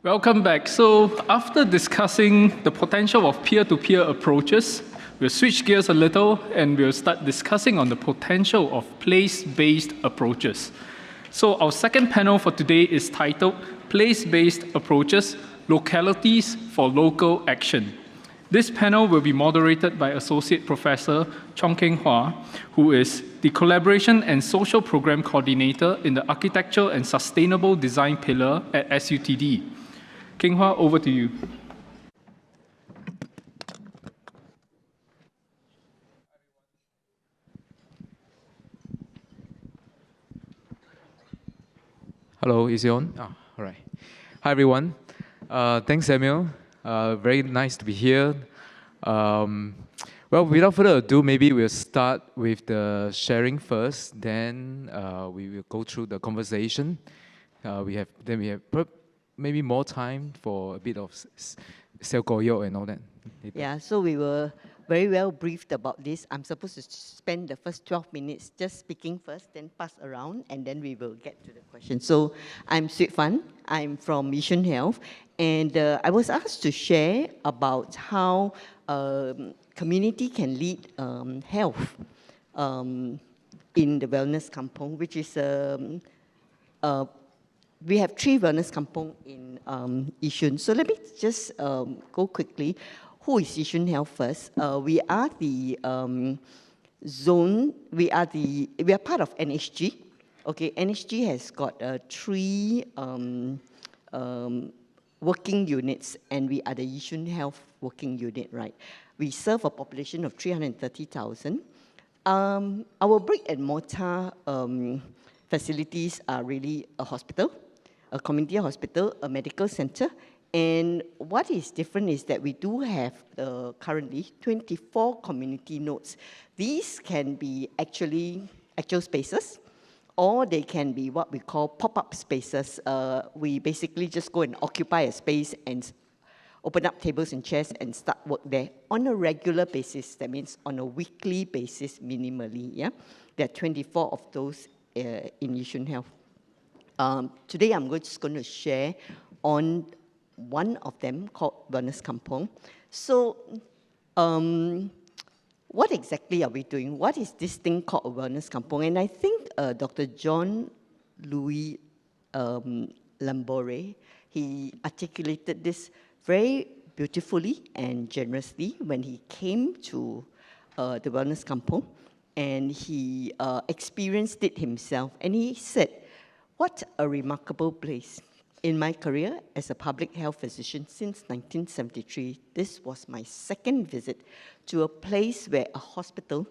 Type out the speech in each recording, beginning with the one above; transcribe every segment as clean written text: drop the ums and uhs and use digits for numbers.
Welcome back. So after discussing the potential of peer-to-peer approaches, we'll switch gears a little and we'll start discussing on the potential of place-based approaches. So our second panel for today is titled Place-Based Approaches, Localities for Local Action. This panel will be moderated by Associate Professor Chong who is the Collaboration and Social Program Coordinator in the Architecture and Sustainable Design Pillar at SUTD. Keng, over to you. Hello, is it on? Oh, all right. Hi, everyone. Thanks, Samuel. Very nice to be here. Well, without further ado, maybe we'll start with the sharing first. Then we will go through the conversation. We have maybe more time for a bit of self-goyo and all that. Yeah, so we were very well briefed about this. I'm supposed to spend the first 12 minutes just speaking first, then pass around, and then we will get to the question. So I'm Sweet Fan. I'm from Mission Health, and I was asked to share about how community can lead health in the wellness kampong, which is we have 3 wellness kampong in Yishun. So let me just go quickly. Who is Yishun Health first? We are the zone. We are part of NHG. Okay, NHG has got 3 working units, and we are the Yishun Health working unit, right? We serve a population of 330,000. Our brick and mortar facilities are really a hospital, a community hospital, a medical center. And what is different is that we do have currently 24 community nodes. These can be actual spaces, or they can be what we call pop-up spaces. We basically just go and occupy a space and open up tables and chairs and start work there on a regular basis. That means on a weekly basis minimally. Yeah, there are 24 of those in Yishun Health. Today I'm just going to share on one of them called Wellness Kampong. So what exactly are we doing? What is this thing called a Wellness Kampong? And I think Dr. John Louis Lambore, he articulated this very beautifully and generously when he came to the Wellness Kampong, and he experienced it himself. And he said, what a remarkable place. In my career as a public health physician since 1973, this was my second visit to a place where a hospital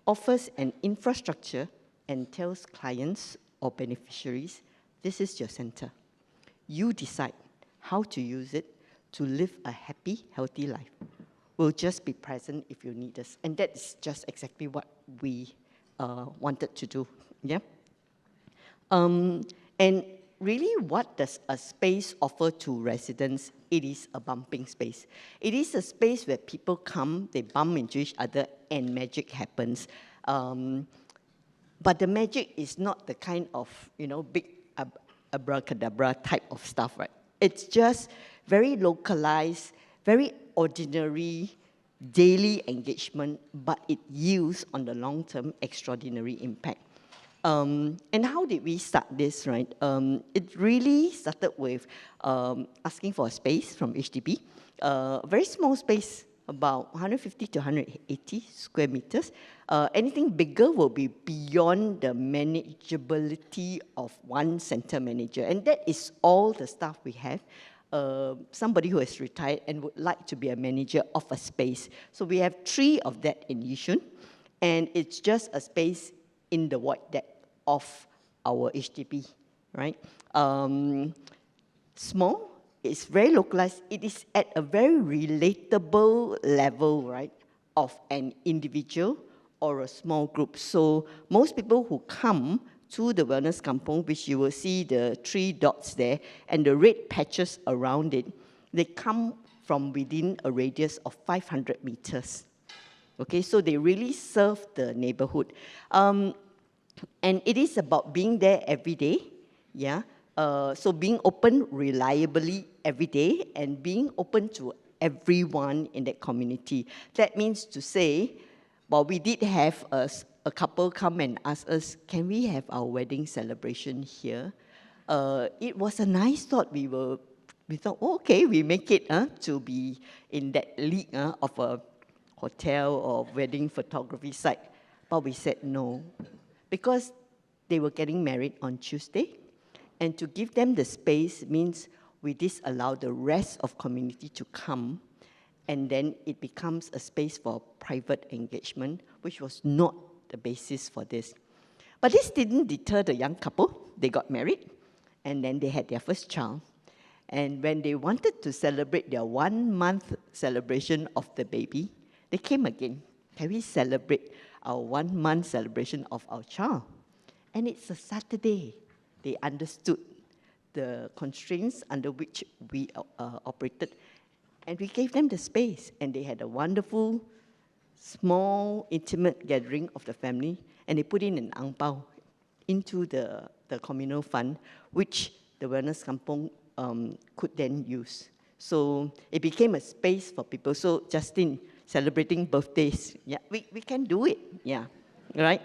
offers an infrastructure and tells clients or beneficiaries, this is your center. You decide how to use it to live a happy, healthy life. We'll just be present if you need us. And that is just exactly what we wanted to do. Yeah. And really, what does a space offer to residents? It is a bumping space. It is a space where people come, they bump into each other, and magic happens. But the magic is not the kind of, big abracadabra type of stuff, right? It's just very localized, very ordinary, daily engagement, but it yields on the long-term extraordinary impact. And how did we start this, right? It really started with asking for a space from HDB, very small space, about 150 to 180 square meters. Anything bigger will be beyond the manageability of one center manager. And that is all the staff we have. Somebody who has retired and would like to be a manager of a space. So we have 3 of that in Yishun, and it's just a space in the void deck of our HDB, right? Small, it's very localized. It is at a very relatable level, right, of an individual or a small group. So most people who come to the Wellness Kampong, which you will see the 3 dots there and the red patches around it, they come from within a radius of 500 meters. Okay, so they really serve the neighborhood. And it is about being there every day, yeah, So being open reliably every day and being open to everyone in that community. That means to say, well, we did have a couple come and ask us, can we have our wedding celebration here? It was a nice thought. We thought, oh, okay, we make it to be in that league of a hotel or wedding photography site. But we said no, because they were getting married on Tuesday. And to give them the space means we disallow the rest of community to come, and then it becomes a space for private engagement, which was not the basis for this. But this didn't deter the young couple. They got married, and then they had their first child. And when they wanted to celebrate their 1 month celebration of the baby, they came again. Can we celebrate our 1 month celebration of our child? And it's a Saturday. They understood the constraints under which we operated, and we gave them the space, and they had a wonderful, small, intimate gathering of the family, and they put in an ang pao into the communal fund, which the Wellness Kampong could then use. So it became a space for people. So Justin, celebrating birthdays, yeah, we can do it, yeah, right?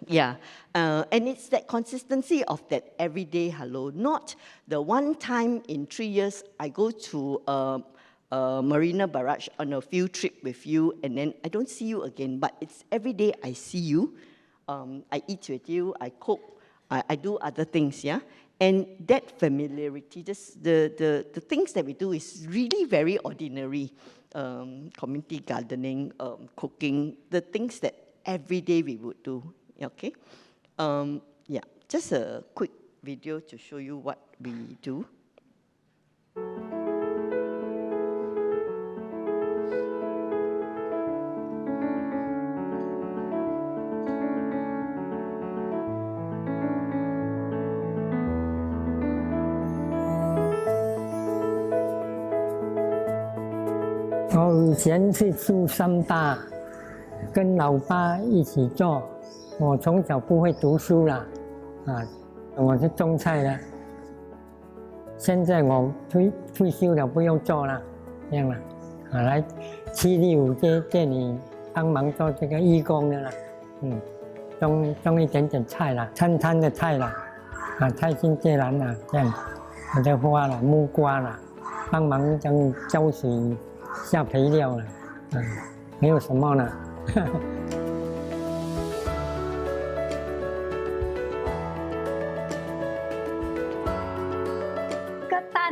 Yeah, and it's that consistency of that everyday hello, not the one time in 3 years I go to Marina Barrage on a field trip with you and then I don't see you again, but it's every day I see you, I eat with you, I cook, I do other things, yeah? And that familiarity, just the things that we do is really very ordinary. Community gardening, cooking, the things that every day we would do. Okay, yeah, just a quick video to show you what we do.我以前是住三大，跟老爸一起做。我从小不会读书啦，我是种菜的。现在我退休了，不用做了，这样了，来765这里帮忙做这个义工的啦，种一点点菜啦，餐的菜啦，菜心芥兰啦，这样，我的花啦、木瓜啦，帮忙这样浇水、下肥料了，没有什么了。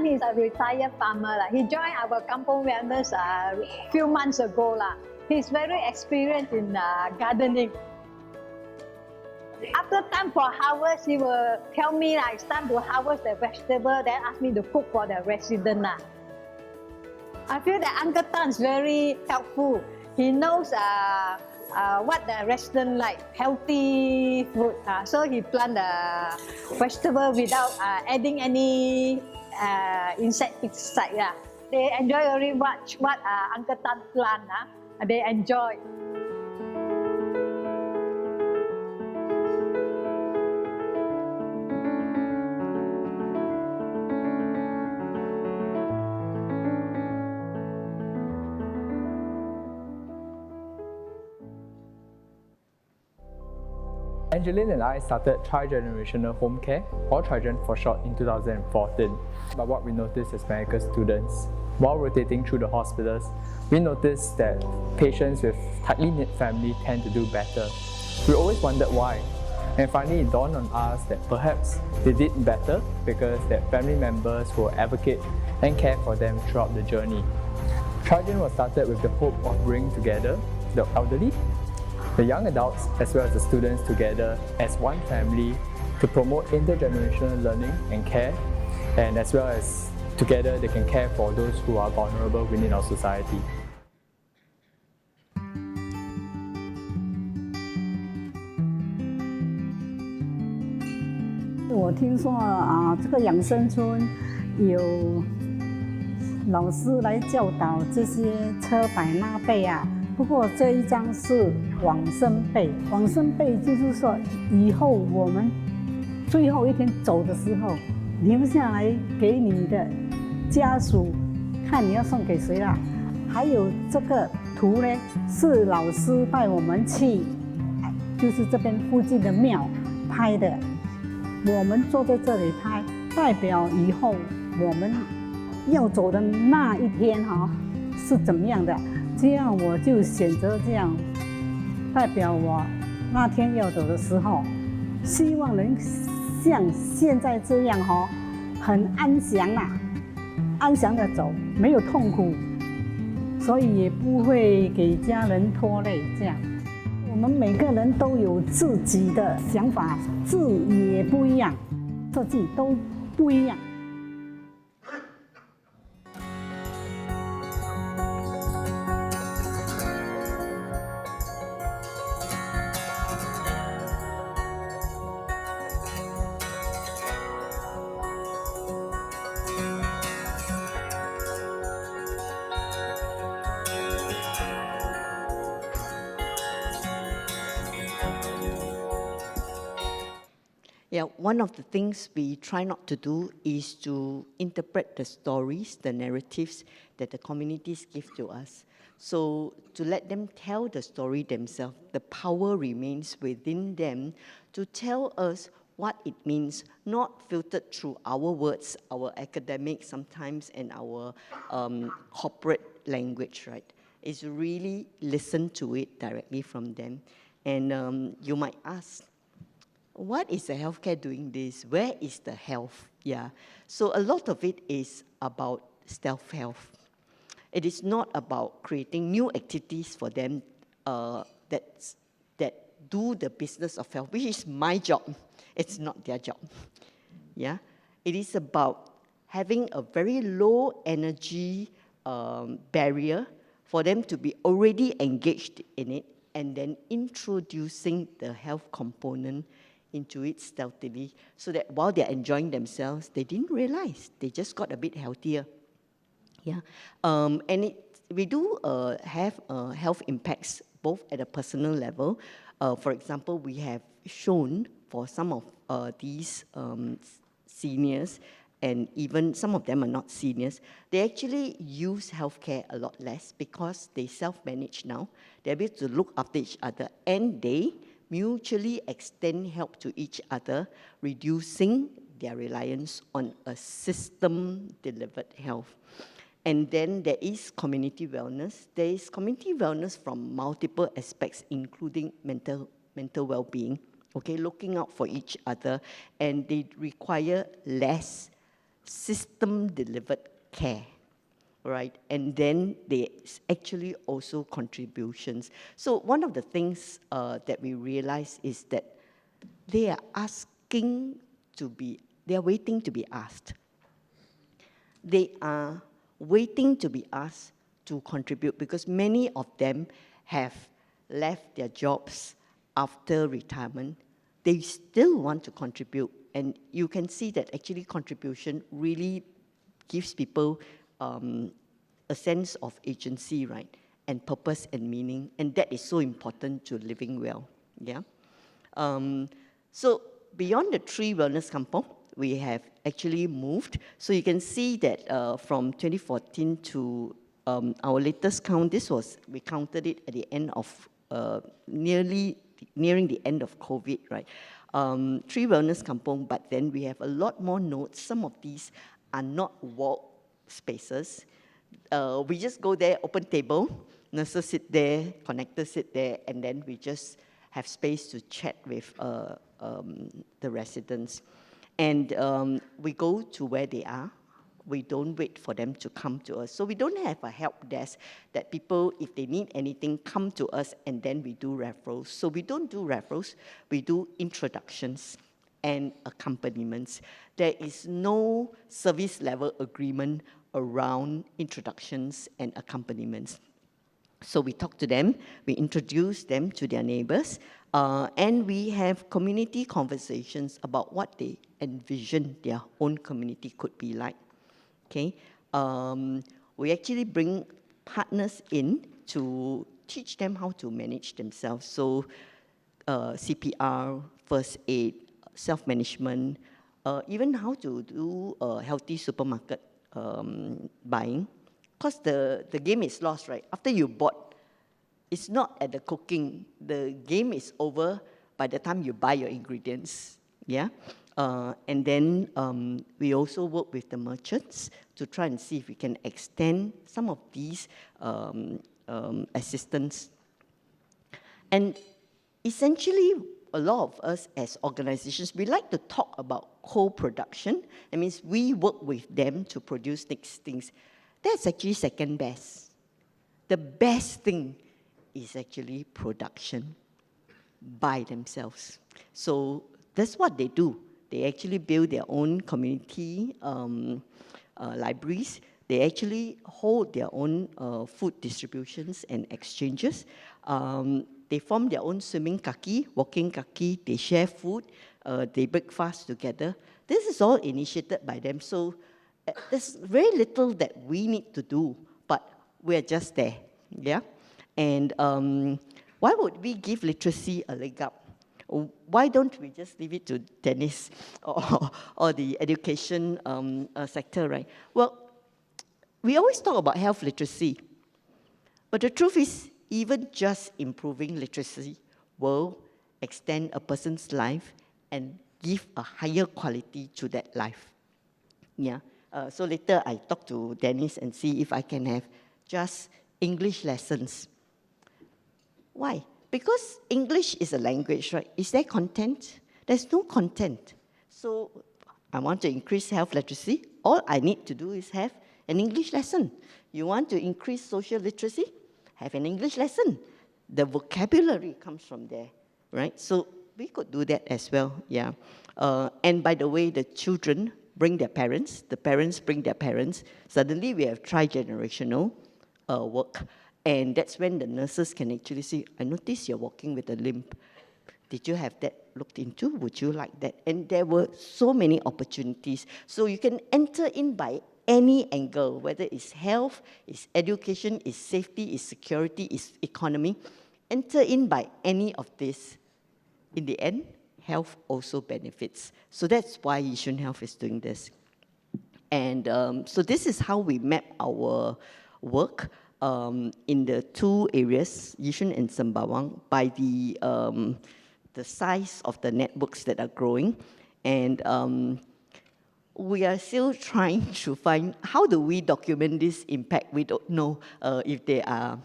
He's a retired farmer. He joined our Kampong Wellness a few months ago. He's very experienced in gardening. After time for harvest, he will tell me it's time to harvest the vegetable, then ask me to cook for the resident. I feel that Uncle Tan is very helpful. He knows what the resident like, healthy food. So he plant the vegetable without adding any insecticide. They enjoy very much what Uncle Tan plant. They enjoy. Angeline and I started tri-generational home care, or Tri-Gen for short, in 2014. But what we noticed as medical students, while rotating through the hospitals, we noticed that patients with tightly knit family tend to do better. We always wondered why, and finally it dawned on us that perhaps they did better because their family members will advocate and care for them throughout the journey. Tri-Gen was started with the hope of bringing together the elderly, the young adults, as well as the students together as one family to promote intergenerational learning and care, and as well as together they can care for those who are vulnerable within our society. 我听说这个养生村有老师来教导这些车摆拉背不过这一张是往生被，往生被就是说以后我们最后一天走的时候，留下来给你的家属看你要送给谁啦。还有这个图呢，是老师带我们去，就是这边附近的庙拍的。我们坐在这里拍，代表以后我们要走的那一天是怎么样的。这样我就选择这样，代表我那天要走的时候，希望能像现在这样很安详安详的走，没有痛苦，所以也不会给家人拖累。这样，我们每个人都有自己的想法，字也不一样，设计都不一样。Yeah, one of the things we try not to do is to interpret the stories, the narratives that the communities give to us. So to let them tell the story themselves, the power remains within them to tell us what it means, not filtered through our words, our academic sometimes, and our corporate language, right? It's really listen to it directly from them. And you might ask, what is the healthcare doing this? Where is the health? Yeah. So a lot of it is about self-health. It is not about creating new activities for them that do the business of health, which is my job. It's not their job. Yeah. It is about having a very low energy barrier for them to be already engaged in it, and then introducing the health component into it stealthily, so that while they're enjoying themselves, they didn't realize, they just got a bit healthier. Yeah, and we do have health impacts both at a personal level. For example, we have shown for some of these seniors, and even some of them are not seniors, they actually use healthcare a lot less because they self-manage now. They're able to look after each other, and they mutually extend help to each other, reducing their reliance on a system-delivered health. And then there is community wellness. There is community wellness from multiple aspects, including mental well-being, okay, looking out for each other, and they require less system-delivered care. Right, and then there's actually also contributions. So one of the things that we realize is that they are waiting to be asked. They are waiting to be asked to contribute, because many of them have left their jobs after retirement. They still want to contribute, and you can see that actually contribution really gives people a sense of agency, right, and purpose and meaning, and that is so important to living well. Yeah. So beyond the 3 wellness kampong, we have actually moved. So you can see that from 2014 to our latest count, we counted it at the end of nearing the end of COVID, right? 3 wellness kampong, but then we have a lot more nodes. Some of these are not walled spaces. We just go there, open table, nurses sit there, connectors sit there, and then we just have space to chat with the residents. And we go to where they are. We don't wait for them to come to us. So we don't have a help desk that people, if they need anything, come to us and then we do referrals. So we don't do referrals, we do introductions and accompaniments. There is no service level agreement around introductions and accompaniments. So we talk to them, we introduce them to their neighbors, and we have community conversations about what they envision their own community could be like. Okay, we actually bring partners in to teach them how to manage themselves. So CPR, first aid, self-management, even how to do healthy supermarket buying, because the game is lost, right? After you bought, it's not at the cooking. The game is over by the time you buy your ingredients, yeah? And then we also work with the merchants to try and see if we can extend some of these assistance. And essentially, a lot of us as organizations, we like to talk about co-production. That means we work with them to produce next things. That's actually second best. The best thing is actually production by themselves. So that's what they do. They actually build their own community libraries. They actually hold their own food distributions and exchanges. They form their own swimming kaki, walking kaki. They share food. They break fast together. This is all initiated by them. So there's very little that we need to do, but we're just there, yeah? And why would we give literacy a leg up? Why don't we just leave it to Dennis or the education sector, right? Well, we always talk about health literacy, but the truth is, even just improving literacy will extend a person's life and give a higher quality to that life. Yeah. So later I talk to Dennis and see if I can have just English lessons. Why? Because English is a language, right? Is there content? There's no content. So I want to increase health literacy. All I need to do is have an English lesson. You want to increase social literacy? Have an English lesson. The vocabulary comes from there, right? So we could do that as well, yeah. And by the way, the children bring their parents, the parents bring their parents. Suddenly we have tri-generational work. And that's when the nurses can actually say, I notice you're walking with a limp. Did you have that looked into? Would you like that? And there were so many opportunities. So you can enter in by any angle, whether it's health, it's education, it's safety, it's security, it's economy. Enter in by any of this. In the end, health also benefits. So that's why Yishun Health is doing this. And so this is how we map our work in the two areas, Yishun and Sembawang, by the size of the networks that are growing. And we are still trying to find how do we document this impact. We don't know if there are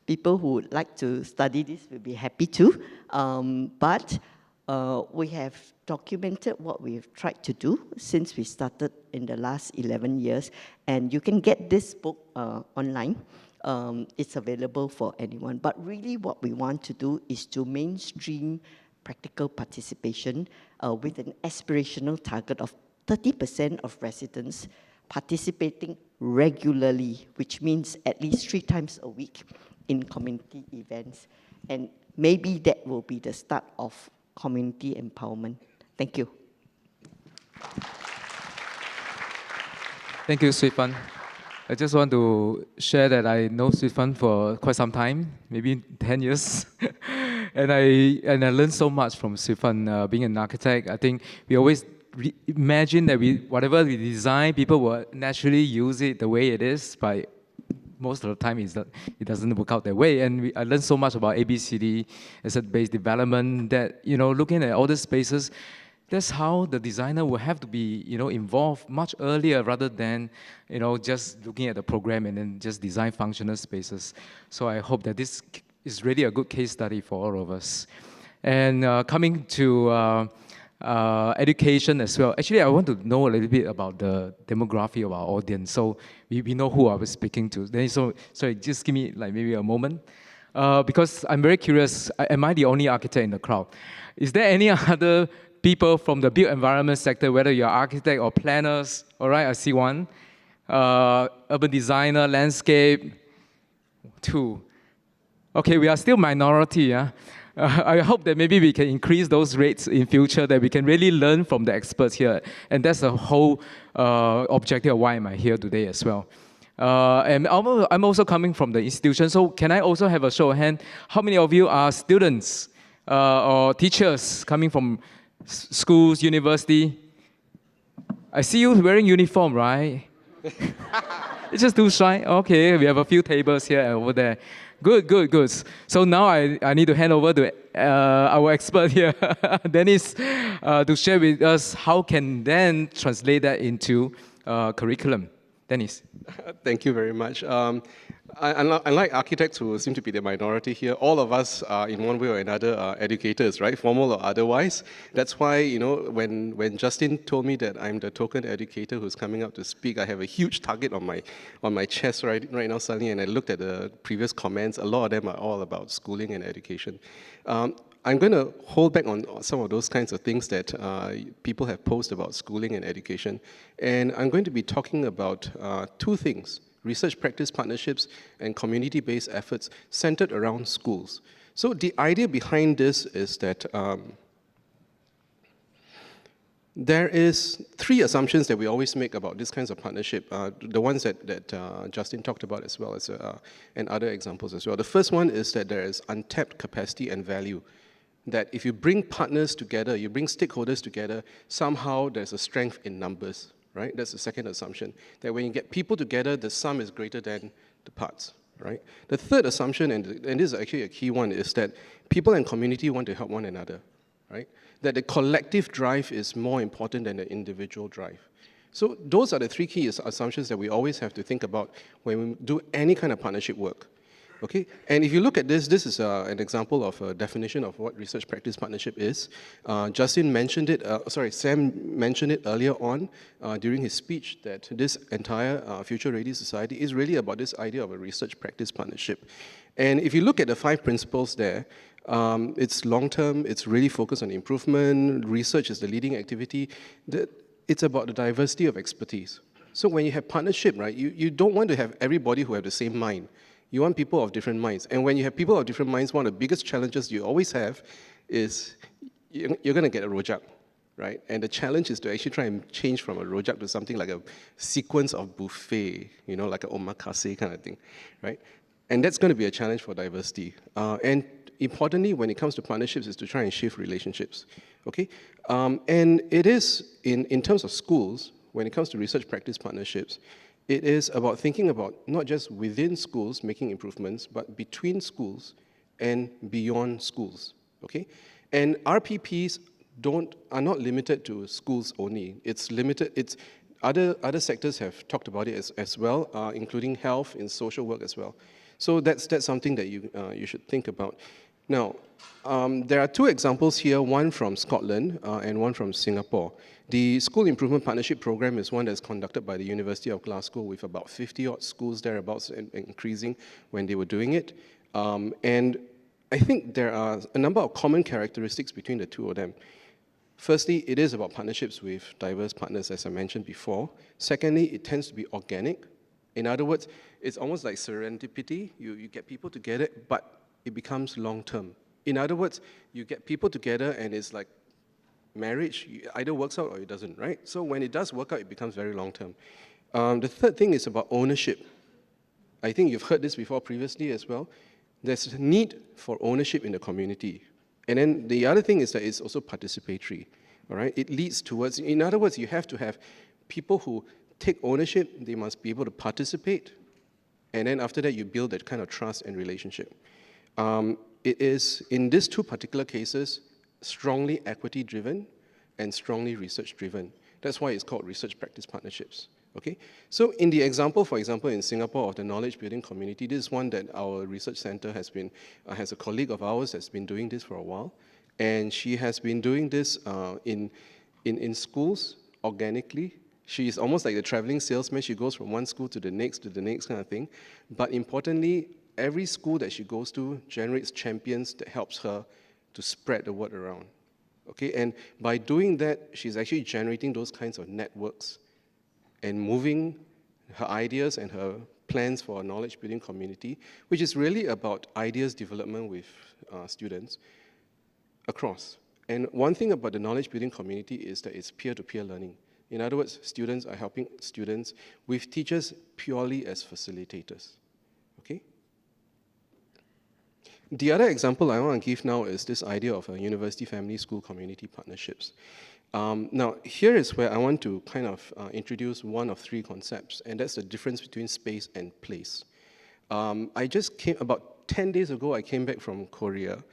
people who would like to study this, we'll be happy to. But we have documented what we've tried to do since we started in the last 11 years. And you can get this book online. It's available for anyone. But really what we want to do is to mainstream practical participation with an aspirational target of 30% of residents participating regularly, which means at least 3 times a week in community events. And maybe that will be the start of community empowerment. Thank you. Thank you, Swee Fan. I just want to share that I know Swee Fan for quite some time, maybe 10 years. and I learned so much from Swee Fan. Being an architect, I think we always imagine that whatever we design, people will naturally use it the way it is, but most of the time it doesn't work out that way. And I learned so much about ABCD, asset-based development, that, looking at all the spaces, that's how the designer will have to be, involved much earlier rather than, just looking at the program and then just design functional spaces. So I hope that this is really a good case study for all of us. And coming to education as well. Actually, I want to know a little bit about the demography of our audience. So we know who I was speaking to. Then, sorry, just give me like maybe a moment. Because I'm very curious, am I the only architect in the crowd? Is there any other people from the built environment sector, whether you're architect or planners? All right, I see one. Urban designer, landscape, 2. Okay, we are still minority, yeah? I hope that maybe we can increase those rates in future, that we can really learn from the experts here. And that's the whole objective of why am I here today as well. And I'm also coming from the institution, so can I also have a show of hand? How many of you are students or teachers coming from schools, university? I see you wearing uniform, right? It's just too shy. Okay, we have a few tables here and over there. Good, good, good. So now I need to hand over to our expert here, Dennis, to share with us how can then translate that into curriculum. Dennis. Thank you very much. Unlike architects who seem to be the minority here, all of us are in one way or another educators, right? Formal or otherwise. That's why, you know, when Justin told me that I'm the token educator who's coming up to speak, I have a huge target on my chest right now suddenly, and I looked at the previous comments. A lot of them are all about schooling and education. I'm going to hold back on some of those kinds of things that people have posted about schooling and education. And I'm going to be talking about two things: research practice partnerships and community-based efforts centered around schools. So the idea behind this is that there is three assumptions that we always make about these kinds of partnership, the ones that Justin talked about as well as and other examples as well. The first one is that there is untapped capacity and value. That if you bring partners together, you bring stakeholders together, somehow there's a strength in numbers, right? That's the second assumption, that when you get people together, the sum is greater than the parts, right? The third assumption, and this is actually a key one, is that people and community want to help one another, right? That the collective drive is more important than the individual drive. So those are the three key assumptions that we always have to think about when we do any kind of partnership work. Okay, and if you look at this, this is an example of a definition of what research practice partnership is. Justin mentioned it, Sam mentioned it earlier on during his speech, that this entire Future Ready Society is really about this idea of a research practice partnership. And if you look at the 5 principles there, it's long-term, it's really focused on improvement, research is the leading activity, it's about the diversity of expertise. So when you have partnership, right, you don't want to have everybody who have the same mind. You want people of different minds. And when you have people of different minds, one of the biggest challenges you always have is you're going to get a rojak, right? And the challenge is to actually try and change from a rojak to something like a sequence of buffet, you know, like an omakase kind of thing, right? And that's going to be a challenge for diversity. And importantly, when it comes to partnerships, is to try and shift relationships, okay? And it is, in terms of schools, when it comes to research practice partnerships, it is about thinking about not just within schools making improvements, but between schools and beyond schools, okay? And RPPs are not limited to schools only. It's limited, other sectors have talked about it as well, including health and social work as well. So that's something that you should think about. Now, there are 2 examples here, one from Scotland and one from Singapore. The School Improvement Partnership Program is one that's conducted by the University of Glasgow with about 50-odd schools thereabouts, and increasing when they were doing it. And I think there are a number of common characteristics between the 2 of them. Firstly, it is about partnerships with diverse partners, as I mentioned before. Secondly, it tends to be organic. In other words, it's almost like serendipity. You get people together, but it becomes long-term. In other words, you get people together and it's like marriage, it either works out or it doesn't, right? So when it does work out, it becomes very long-term. The third thing is about ownership. I think you've heard this before previously as well. There's a need for ownership in the community. And then the other thing is that it's also participatory, all right? It leads towards, in other words, you have to have people who take ownership, they must be able to participate, and then after that you build that kind of trust and relationship. It is, in these 2 particular cases, strongly equity-driven and strongly research-driven. That's why it's called research practice partnerships, okay? So in the example, for example, in Singapore of the knowledge building community, this is one that our research center has a colleague of ours that's been doing this for a while, and she has been doing this in schools organically. She's almost like the traveling salesman. She goes from one school to the next kind of thing. But importantly, every school that she goes to generates champions that helps her to spread the word around, okay? And by doing that, she's actually generating those kinds of networks and moving her ideas and her plans for a knowledge-building community, which is really about ideas development with students across. And one thing about the knowledge-building community is that it's peer-to-peer learning. In other words, students are helping students with teachers purely as facilitators, okay? The other example I want to give now is this idea of university family school community partnerships. Now, here is where I want to kind of introduce one of three concepts, and that's the difference between space and place. I just came, about 10 days ago, I came back from Korea.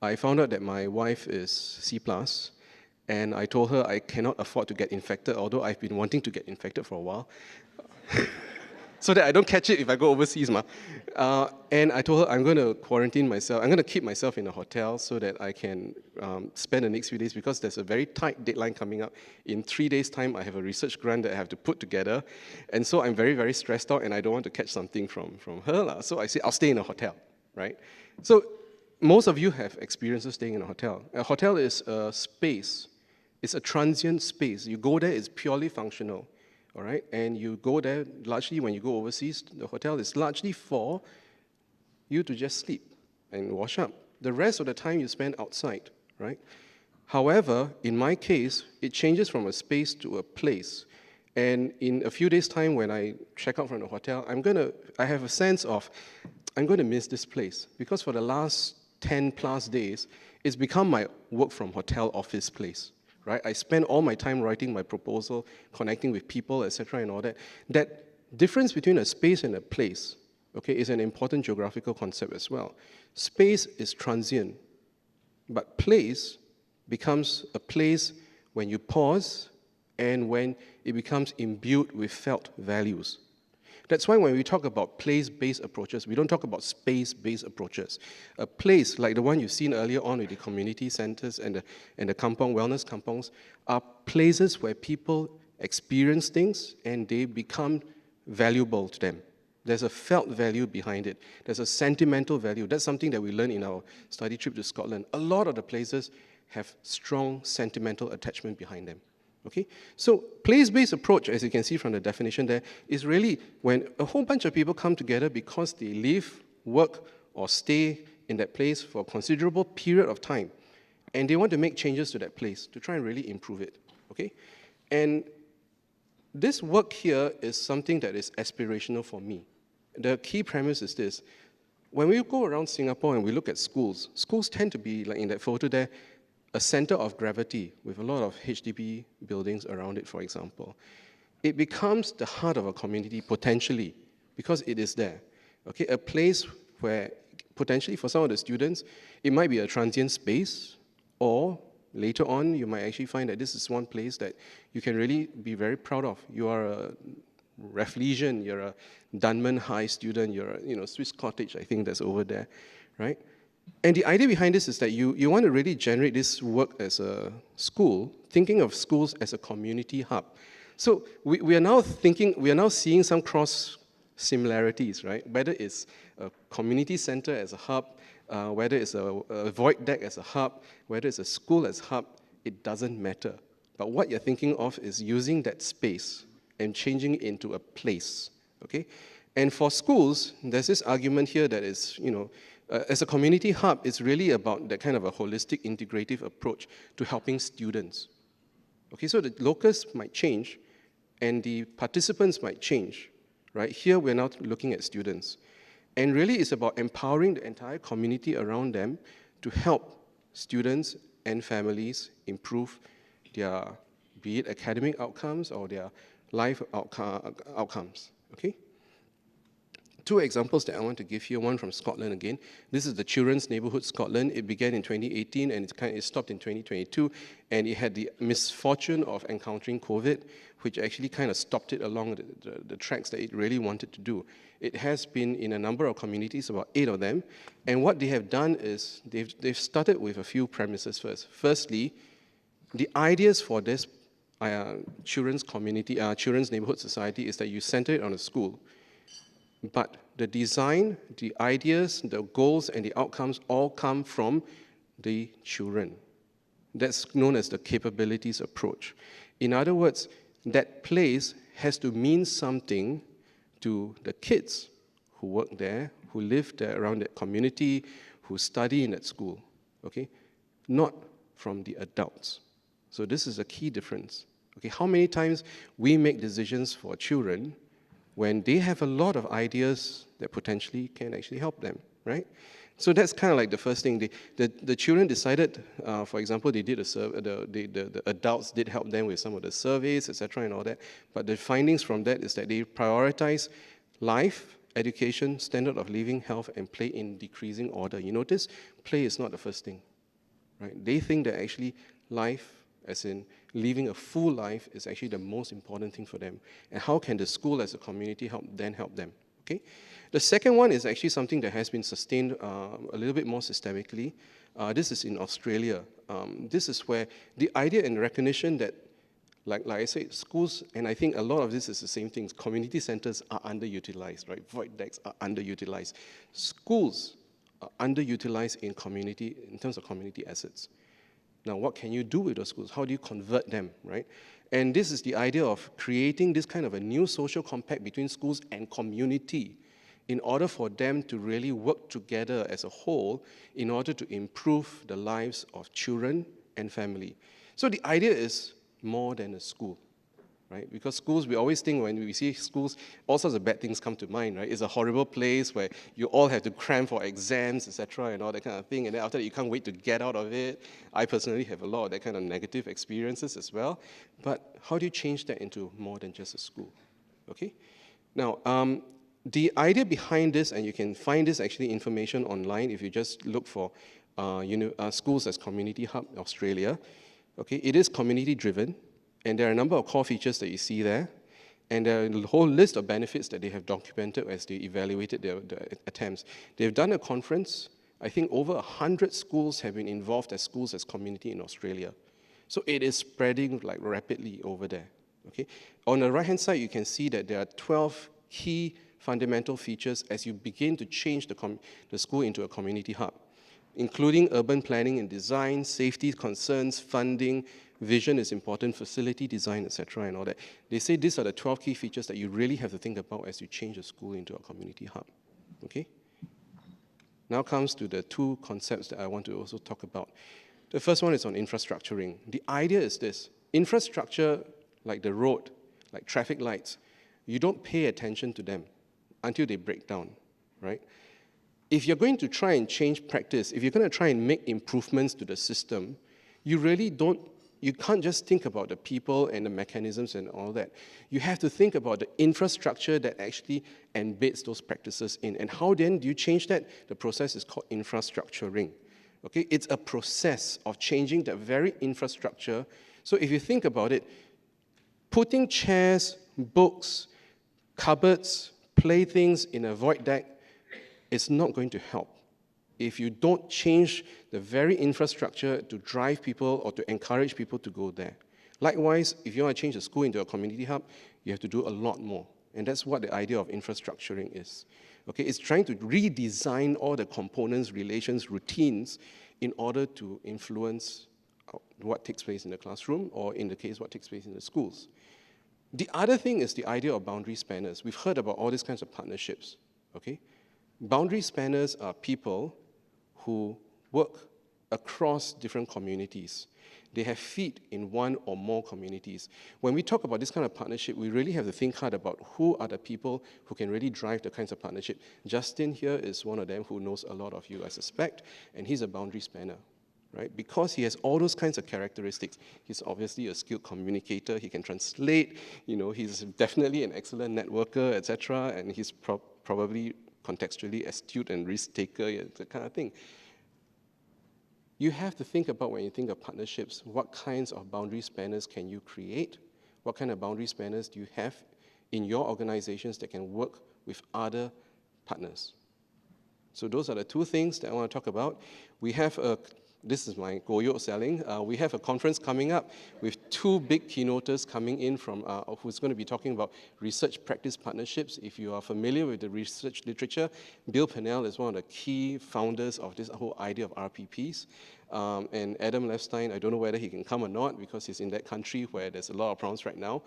I found out that my wife is C+, and I told her I cannot afford to get infected, although I've been wanting to get infected for a while, so that I don't catch it if I go overseas. And I told her I'm going to quarantine myself. I'm going to keep myself in a hotel so that I can spend the next few days, because there's a very tight deadline coming up. In 3 days' time, I have a research grant that I have to put together. And so I'm very, very stressed out, and I don't want to catch something from her. So I said, I'll stay in a hotel, right? So most of you have experiences staying in a hotel. A hotel is a space. It's a transient space. You go there, it's purely functional. All right, and you go there largely when you go overseas. The hotel is largely for you to just sleep and wash up. The rest of the time you spend outside, right? However, in my case, it changes from a space to a place. And in a few days' time, when I check out from the hotel, I have a sense of, I'm going to miss this place, because for the last 10 plus days, it's become my work from hotel office place. Right? I spend all my time writing my proposal, connecting with people, etc., and all that. That difference between a space and a place, okay, is an important geographical concept as well. Space is transient, but place becomes a place when you pause and when it becomes imbued with felt values. That's why when we talk about place-based approaches, we don't talk about space-based approaches. A place like the one you've seen earlier on with the community centers and the kampong, wellness kampongs, are places where people experience things and they become valuable to them. There's a felt value behind it. There's a sentimental value. That's something that we learned in our study trip to Scotland. A lot of the places have strong sentimental attachment behind them. Okay? So place-based approach, as you can see from the definition there, is really when a whole bunch of people come together because they live, work, or stay in that place for a considerable period of time, and they want to make changes to that place to try and really improve it. Okay? And this work here is something that is aspirational for me. The key premise is this. When we go around Singapore and we look at schools, schools tend to be, like in that photo there, a center of gravity with a lot of HDB buildings around it, for example. It becomes the heart of a community, potentially, because it is there. Okay, a place where, potentially for some of the students, it might be a transient space, or later on, you might actually find that this is one place that you can really be very proud of. You are a Rafflesian, you're a Dunman High student, you're a Swiss Cottage, I think that's over there, right? And the idea behind this is that you want to really generate this work as a school, thinking of schools as a community hub. So we are now seeing some cross similarities, right? Whether it's a community center as a hub, whether it's a void deck as a hub, whether it's a school as a hub, it doesn't matter. But what you're thinking of is using that space and changing it into a place, okay? And for schools, there's this argument here that is, as a community hub, it's really about that kind of a holistic, integrative approach to helping students. Okay, so the locus might change, and the participants might change, right? Here, we're now looking at students. And really, it's about empowering the entire community around them to help students and families improve their, be it academic outcomes or their life outcomes, okay? Two examples that I want to give here, one from Scotland again. This is the Children's Neighbourhood Scotland. It began in 2018 and it stopped in 2022. And it had the misfortune of encountering COVID, which actually kind of stopped it along the tracks that it really wanted to do. It has been in a number of communities, about 8 of them. And what they have done is they've started with a few premises first. Firstly, the ideas for this children's neighbourhood society is that you center it on a school. But the design, the ideas, the goals, and the outcomes all come from the children. That's known as the capabilities approach. In other words, that place has to mean something to the kids who work there, who live there around that community, who study in that school, okay? Not from the adults. So this is a key difference. Okay, how many times we make decisions for children when they have a lot of ideas that potentially can actually help them, right? So that's kind of like the first thing. The children decided, for example, they did the adults did help them with some of the surveys, etc., and all that. But the findings from that is that they prioritize life, education, standard of living, health, and play in decreasing order. You notice, play is not the first thing, right? They think that actually life, as in living a full life, is actually the most important thing for them. And how can the school as a community help them? Okay. The second one is actually something that has been sustained a little bit more systemically. This is in Australia. This is where the idea and recognition that, like I said, schools, and I think a lot of this is the same thing, community centers are underutilized, right? Void decks are underutilized. Schools are underutilized in terms of community assets. Now, what can you do with those schools? How do you convert them, right? And this is the idea of creating this kind of a new social compact between schools and community in order for them to really work together as a whole in order to improve the lives of children and family. So the idea is more than a school, right? Because schools, we always think when we see schools, all sorts of bad things come to mind, right? It's a horrible place where you all have to cram for exams, etc., and all that kind of thing, and then after that you can't wait to get out of it. I personally have a lot of that kind of negative experiences as well. But how do you change that into more than just a school? Okay? Now, the idea behind this, and you can find this actually information online if you just look for schools as community hub Australia. Okay, it is community driven, and there are a number of core features that you see there, and there are a whole list of benefits that they have documented as they evaluated their attempts. They've done a conference. I think over 100 schools have been involved as schools as community in Australia. So it is spreading like rapidly over there. Okay, on the right-hand side, you can see that there are 12 key fundamental features as you begin to change the school into a community hub, including urban planning and design, safety concerns, funding, vision is important, facility design, etc., and all that. They say these are the 12 key features that you really have to think about as you change a school into a community hub. Okay? Now comes to the two concepts that I want to also talk about. The first one is on infrastructuring. The idea is this: infrastructure, like the road, like traffic lights, you don't pay attention to them until they break down, right? If you're going to try and change practice, if you're going to try and make improvements to the system, you can't just think about the people and the mechanisms and all that. You have to think about the infrastructure that actually embeds those practices in. And how then do you change that? The process is called infrastructuring. Okay, it's a process of changing the very infrastructure. So if you think about it, putting chairs, books, cupboards, playthings in a void deck is not going to help if you don't change the very infrastructure to drive people or to encourage people to go there. Likewise, if you want to change the school into a community hub, you have to do a lot more. And that's what the idea of infrastructuring is. Okay, it's trying to redesign all the components, relations, routines in order to influence what takes place in the classroom, or in the case, what takes place in the schools. The other thing is the idea of boundary spanners. We've heard about all these kinds of partnerships, okay? Boundary spanners are people who work across different communities. They have feet in one or more communities. When we talk about this kind of partnership, we really have to think hard about who are the people who can really drive the kinds of partnership. Justin here is one of them who knows a lot of you, I suspect, and he's a boundary spanner, right? Because he has all those kinds of characteristics. He's obviously a skilled communicator. He can translate. He's definitely an excellent networker, etc., and he's probably contextually astute and risk taker, that kind of thing. You have to think about, when you think of partnerships, what kinds of boundary spanners can you create? What kind of boundary spanners do you have in your organizations that can work with other partners? So those are the two things that I want to talk about. We have this is my goyo selling. We have a conference coming up with two big keynoters coming in from who's going to be talking about research practice partnerships. If you are familiar with the research literature, Bill Pennell is one of the key founders of this whole idea of RPPs. And Adam Lefstein, I don't know whether he can come or not because he's in that country where there's a lot of problems right now.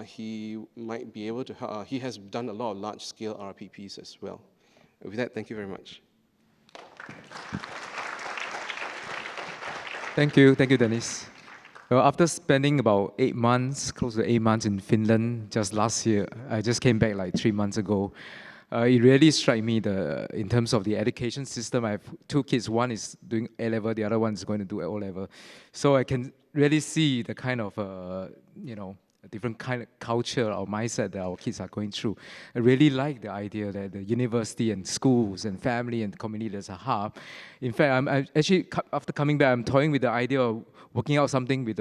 He might be able to, he has done a lot of large-scale RPPs as well. With that, thank you very much. Thank you, Dennis. Well, after spending about 8 months, close to 8 months in Finland just last year, I just came back like 3 months ago. It really struck me in terms of the education system. I have 2 kids. One is doing A-level, the other one is going to do O-level. So I can really see the kind of, a different kind of culture or mindset that our kids are going through. I really like the idea that the university and schools and family and community as a hub. In fact, I'm actually, after coming back, I'm toying with the idea of working out something with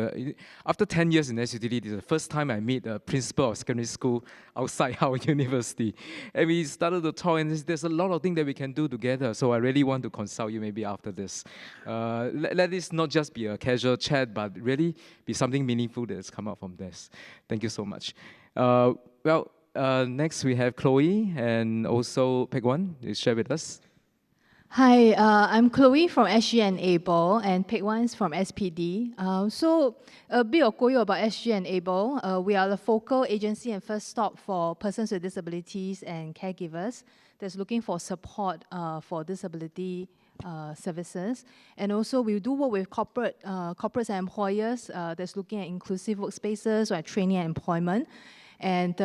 after 10 years in SUTD, this is the first time I meet a principal of secondary school outside our university. And we started to talk, and there's a lot of things that we can do together. So I really want to consult you maybe after this. Let this not just be a casual chat, but really be something meaningful that has come out from this. Thank you so much. Next we have Chloe and also Peg Wan. Please share with us. Hi, I'm Chloe from SG Enable, and Peg Wan is from SPD. So a bit of Goyo about SG Enable. We are the focal agency and first stop for persons with disabilities and caregivers that's looking for support for disability services. And also we do work with corporates and employers that's looking at inclusive workspaces or training and employment. And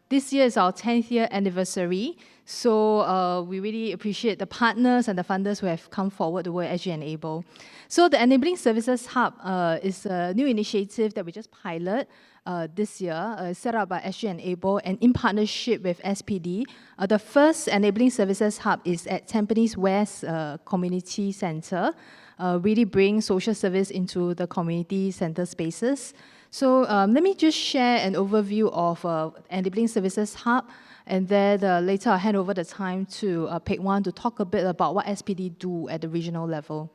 this year is our 10th year anniversary, so we really appreciate the partners and the funders who have come forward to work at SG Enable. So the Enabling Services Hub is a new initiative that we just pilot this year, set up by SG Enable and in partnership with SPD. The first Enabling Services Hub is at Tampines West Community Centre, really bring social service into the community centre spaces. So let me just share an overview of Enabling Services Hub, and then later I'll hand over the time to Peg Wan to talk a bit about what SPD do at the regional level.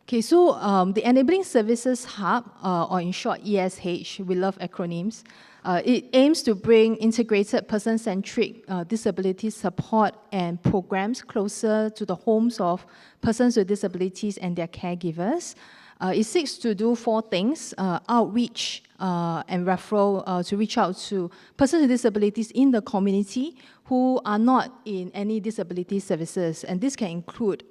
Okay, so the Enabling Services Hub, or in short ESH, we love acronyms. It aims to bring integrated person-centric disability support and programs closer to the homes of persons with disabilities and their caregivers. It seeks to do 4 things: outreach and referral to reach out to persons with disabilities in the community who are not in any disability services. And this can include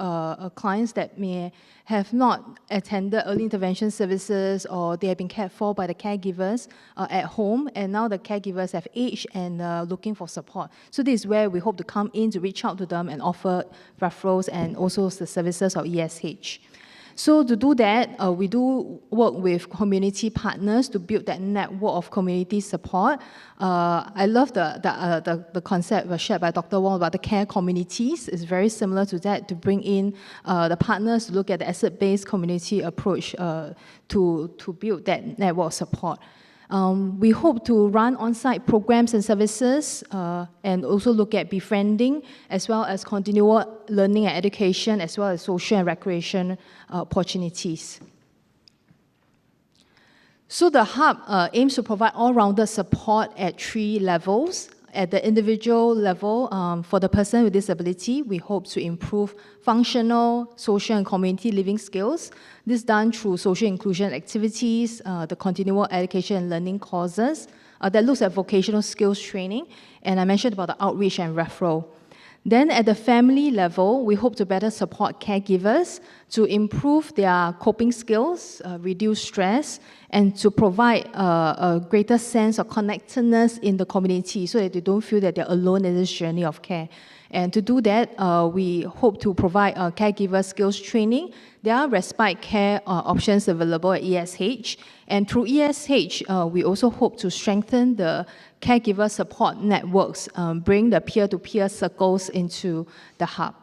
clients that may have not attended early intervention services, or they have been cared for by the caregivers at home, and now the caregivers have aged and looking for support. So this is where we hope to come in to reach out to them and offer referrals and also the services of ESH. So to do that, we do work with community partners to build that network of community support. I love the concept shared by Dr. Wong about the care communities. It's very similar to that, to bring in the partners to look at the asset-based community approach to build that network of support. We hope to run on-site programs and services and also look at befriending, as well as continual learning and education, as well as social and recreation opportunities. So the hub aims to provide all-rounded support at 3 levels. At the individual level, for the person with disability, we hope to improve functional, social, and community living skills. This is done through social inclusion activities, the continual education and learning courses that looks at vocational skills training, and I mentioned about the outreach and referral. Then at the family level, we hope to better support caregivers to improve their coping skills, reduce stress, and to provide a greater sense of connectedness in the community so that they don't feel that they're alone in this journey of care. And to do that, we hope to provide caregiver skills training. There are respite care options available at ESH. And through ESH, we also hope to strengthen the caregiver support networks, bring the peer-to-peer circles into the hub.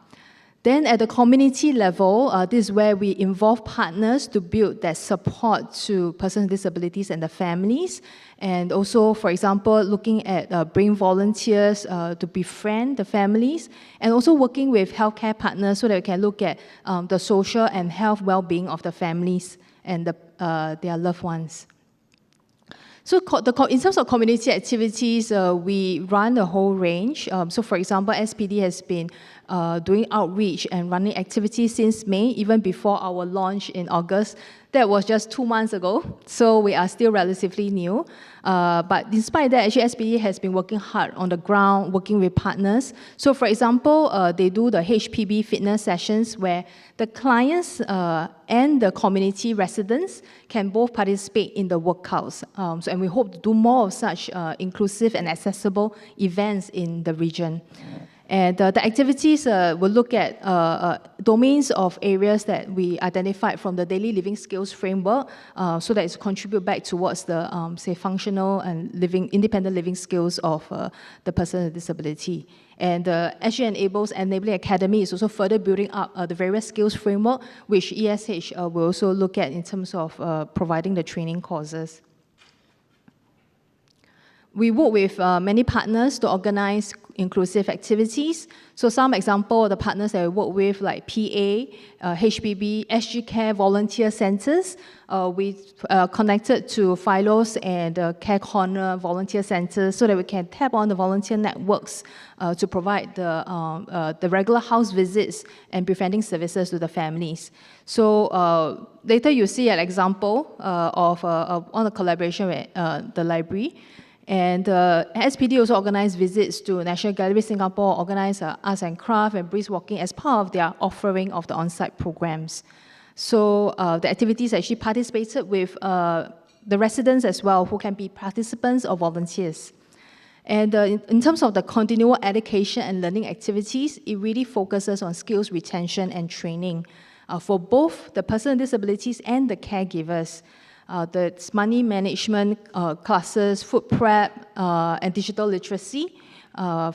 Then at the community level, this is where we involve partners to build that support to persons with disabilities and their families. And also, for example, looking at bring volunteers to befriend the families, and also working with healthcare partners so that we can look at the social and health well-being of the families and their loved ones. So in terms of community activities, we run a whole range. So for example, SPD has been doing outreach and running activities since May, even before our launch in August. That was just 2 months ago, so we are still relatively new. But despite that, actually SPD has been working hard on the ground, working with partners. So for example, they do the HPB fitness sessions where the clients and the community residents can both participate in the workouts. And we hope to do more of such inclusive and accessible events in the region. And the activities will look at domains of areas that we identified from the daily living skills framework so that it's contribute back towards the, say, functional and independent living skills of the person with disability. And the SG Enables Enabling Academy is also further building up the various skills framework, which ESH will also look at in terms of providing the training courses. We work with many partners to organize inclusive activities. So some example of the partners that we work with, like PA, HBB, SG Care volunteer centers. We connected to Philos and Care Corner volunteer centers so that we can tap on the volunteer networks to provide the regular house visits and befriending services to the families. So later you see an example of on the collaboration with the library. And SPD also organized visits to National Gallery Singapore, organized arts and craft and brisk walking as part of their offering of the on-site programs. So the activities actually participated with the residents as well, who can be participants or volunteers. And in terms of the continual education and learning activities, it really focuses on skills retention and training for both the person with disabilities and the caregivers. The money management classes, food prep, and digital literacy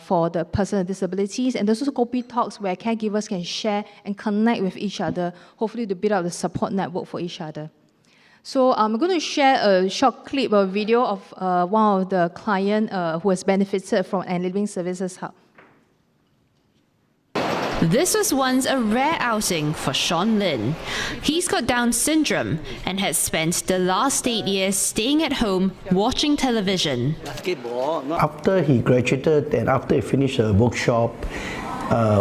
for the person with disabilities. And there's also Kopi Talks where caregivers can share and connect with each other, hopefully to build up the support network for each other. So I'm going to share a short clip or video of one of the clients who has benefited from an Living Services Hub. This was once a rare outing for Sean Lin. He's got Down syndrome and has spent the last 8 years staying at home watching television. After he graduated and after he finished a workshop,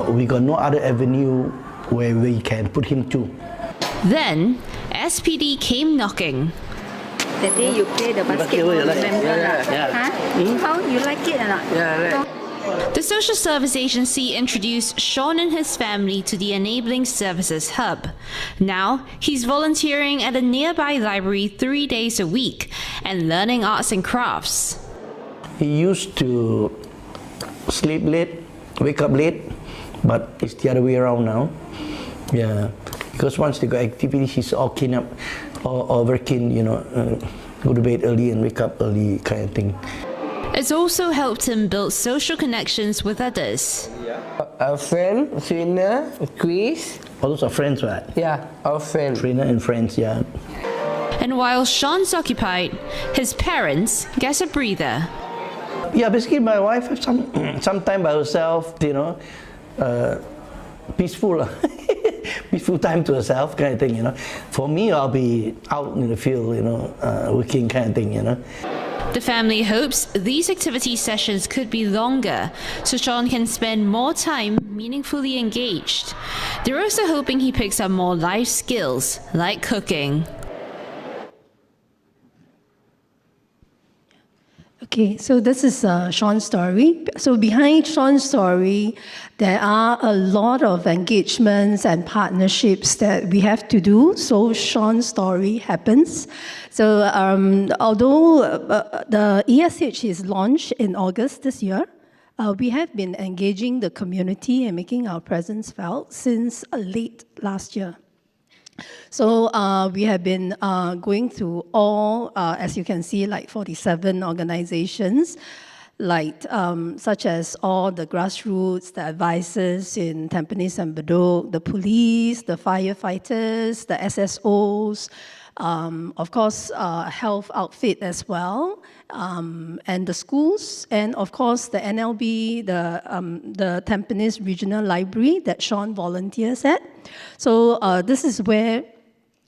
we got no other avenue where we can put him to. Then, SPD came knocking. The day you play the basketball, remember? How you like it or not? Yeah, The social service agency introduced Sean and his family to the Enabling Services Hub. Now, he's volunteering at a nearby library 3 days a week and learning arts and crafts. He used to sleep late, wake up late, but it's the other way around now. Yeah, because once they got activities, he's all keen up, all very keen, you know, go to bed early and wake up early kind of thing. It's also helped him build social connections with others. Our friend, trainer, quiz. All those are friends, right? Yeah, our friends. Trainer and friends, yeah. And while Sean's occupied, his parents get a breather. Yeah, basically my wife has some time by herself, you know, peaceful, peaceful time to herself kind of thing, you know. For me, I'll be out in the field, you know, working kind of thing, you know. The family hopes these activity sessions could be longer, so Chong can spend more time meaningfully engaged. They're also hoping he picks up more life skills, like cooking. Okay, so this is Sean's story. So behind Sean's story, there are a lot of engagements and partnerships that we have to do, so Sean's story happens. So although the ESH is launched in August this year, we have been engaging the community and making our presence felt since late last year. So we have been going through all, as you can see, like 47 organizations, like such as all the grassroots, the advisors in Tampines and Bedok, the police, the firefighters, the SSOs, of course, health outfit as well, and the schools, and of course the NLB, the Tampines Regional Library that Sean volunteers at. So this is where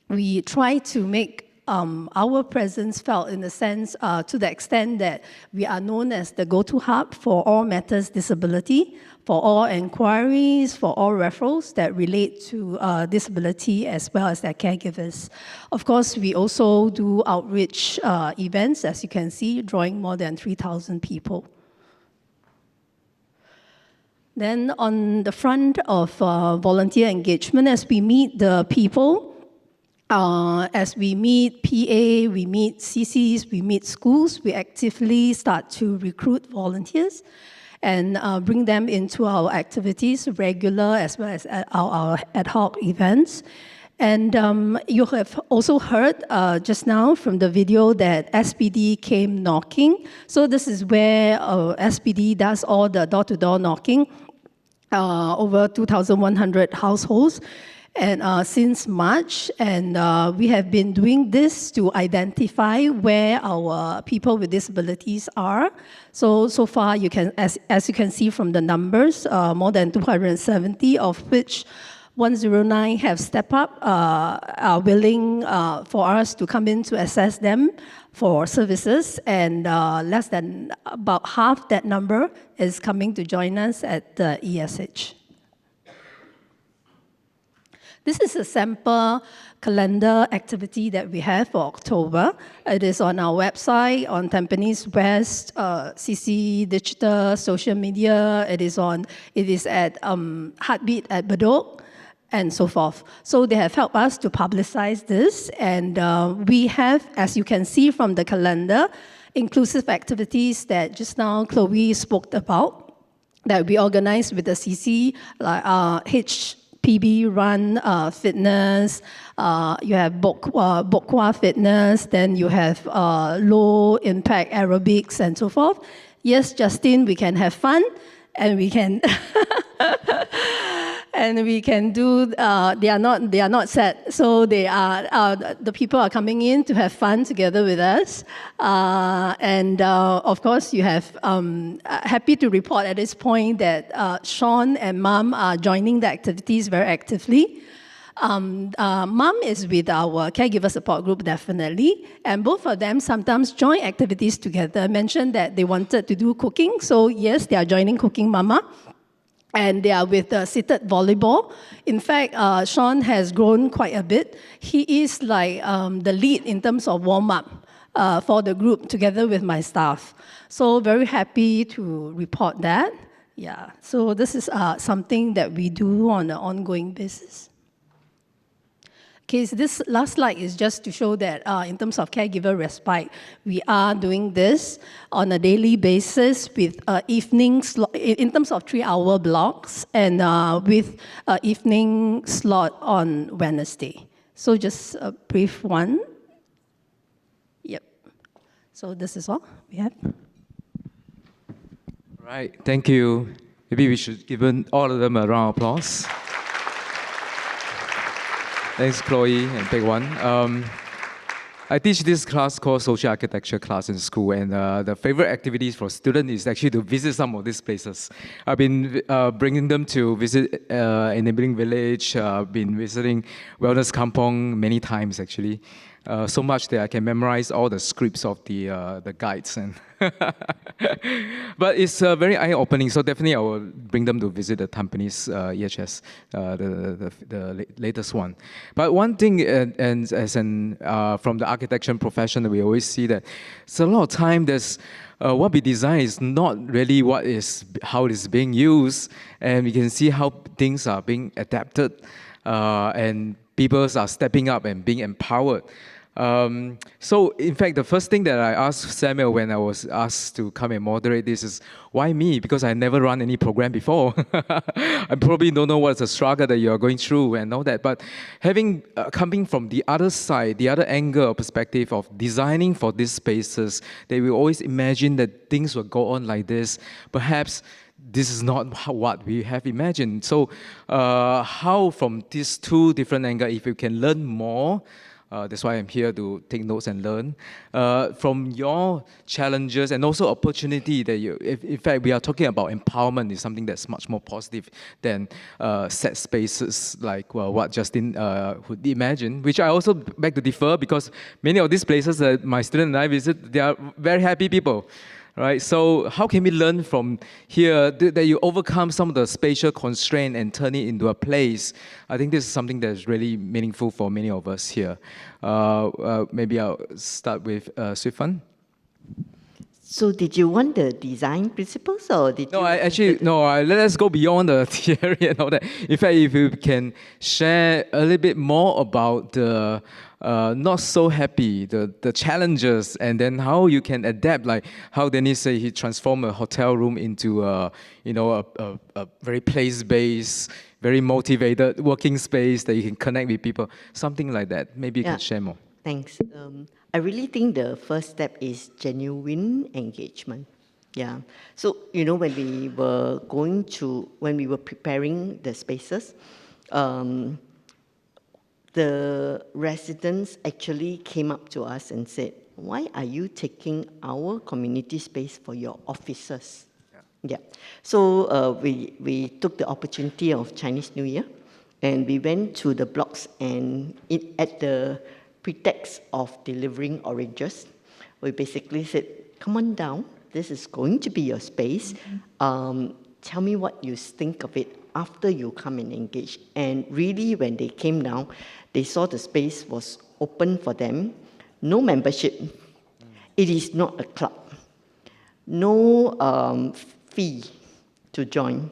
we try to make our presence felt in the sense, to the extent that we are known as the go-to hub for all matters disability, for all inquiries, for all referrals that relate to disability as well as their caregivers. Of course, we also do outreach events, as you can see, drawing more than 3,000 people. Then on the front of volunteer engagement, as we meet the people, as we meet PA, we meet CCs, we meet schools, we actively start to recruit volunteers and bring them into our activities, regular as well as our ad hoc events. And you have also heard just now from the video that SPD came knocking. So this is where SPD does all the door-to-door knocking, over 2,100 households. And since March, and we have been doing this to identify where our people with disabilities are. So far, you can, as you can see from the numbers, more than 270, of which 109 have stepped up, are willing for us to come in to assess them for services, and less than about half that number is coming to join us at the ESH. This is a sample calendar activity that we have for October. It is on our website, on Tampines West, CC Digital, social media. It is at Heartbeat at Bedok, and so forth. So they have helped us to publicize this, and we have, as you can see from the calendar, inclusive activities that just now Chloe spoke about, that we organize with the CC, like HPB Run Fitness, you have Bokwa Fitness, then you have low impact aerobics and so forth. Yes, Justin, we can have fun, and we can and we can do. They are not sad. So they are the people are coming in to have fun together with us. And of course, you have happy to report at this point that Sean and Mom are joining the activities very actively. Mom is with our caregiver support group, definitely, and both of them sometimes join activities together. I mentioned that they wanted to do cooking, so yes, they are joining Cooking Mama, and they are with seated volleyball. In fact, Sean has grown quite a bit. He is like the lead in terms of warm-up for the group together with my staff. So very happy to report that. Yeah, so this is something that we do on an ongoing basis. Okay, so this last slide is just to show that in terms of caregiver respite, we are doing this on a daily basis with evening slot, in terms of 3-hour blocks, and with evening slot on Wednesday. So just a brief one. Yep. So this is all we have. Right, thank you. Maybe we should give all of them a round of applause. Thanks, Chloe and Big One. I teach this class called Social Architecture class in school, and the favorite activities for students is actually to visit some of these places. I've been bringing them to visit Enabling Village, been visiting Wellness Kampong many times actually. So much that I can memorize all the scripts of the guides. And but it's very eye-opening, so definitely I will bring them to visit the Tampines EHS, the latest one. But one thing, and as from the architecture profession, we always see that it's a lot of time there's what we design is not really how it is being used, and we can see how things are being adapted, and people are stepping up and being empowered. So, in fact, the first thing that I asked Samuel when I was asked to come and moderate this is, why me? Because I never run any program before. I probably don't know what's the struggle that you're going through and all that. But coming from the other side, the other angle or perspective of designing for these spaces, they will always imagine that things will go on like this. Perhaps this is not what we have imagined. So, how from these two different angles, if you can learn more, That's why I'm here to take notes and learn from your challenges and also opportunity that you. In fact, we are talking about empowerment is something that's much more positive than set spaces like what Justin would imagine. Which I also beg to differ because many of these places that my student and I visit, they are very happy people. Right, so how can we learn from here that you overcome some of the spatial constraint and turn it into a place? I think this is something that's really meaningful for many of us here. Maybe I'll start with Swifan. So did you want the design principles or did you? Let's go beyond the theory and all that. In fact, if you can share a little bit more about the not so happy, the challenges, and then how you can adapt, like how Dennis said he transformed a hotel room into a very place-based, very motivated working space that you can connect with people, something like that. Maybe you can share more. Thanks. I really think the first step is genuine engagement. Yeah. So, when we were preparing the spaces, the residents actually came up to us and said, why are you taking our community space for your offices? Yeah. So we took the opportunity of Chinese New Year and we went to the blocks and at the pretext of delivering oranges, we basically said, come on down, this is going to be your space. Tell me what you think of it after you come and engage. And really, when they came down, they saw the space was open for them, no membership. It is not a club. No fee to join.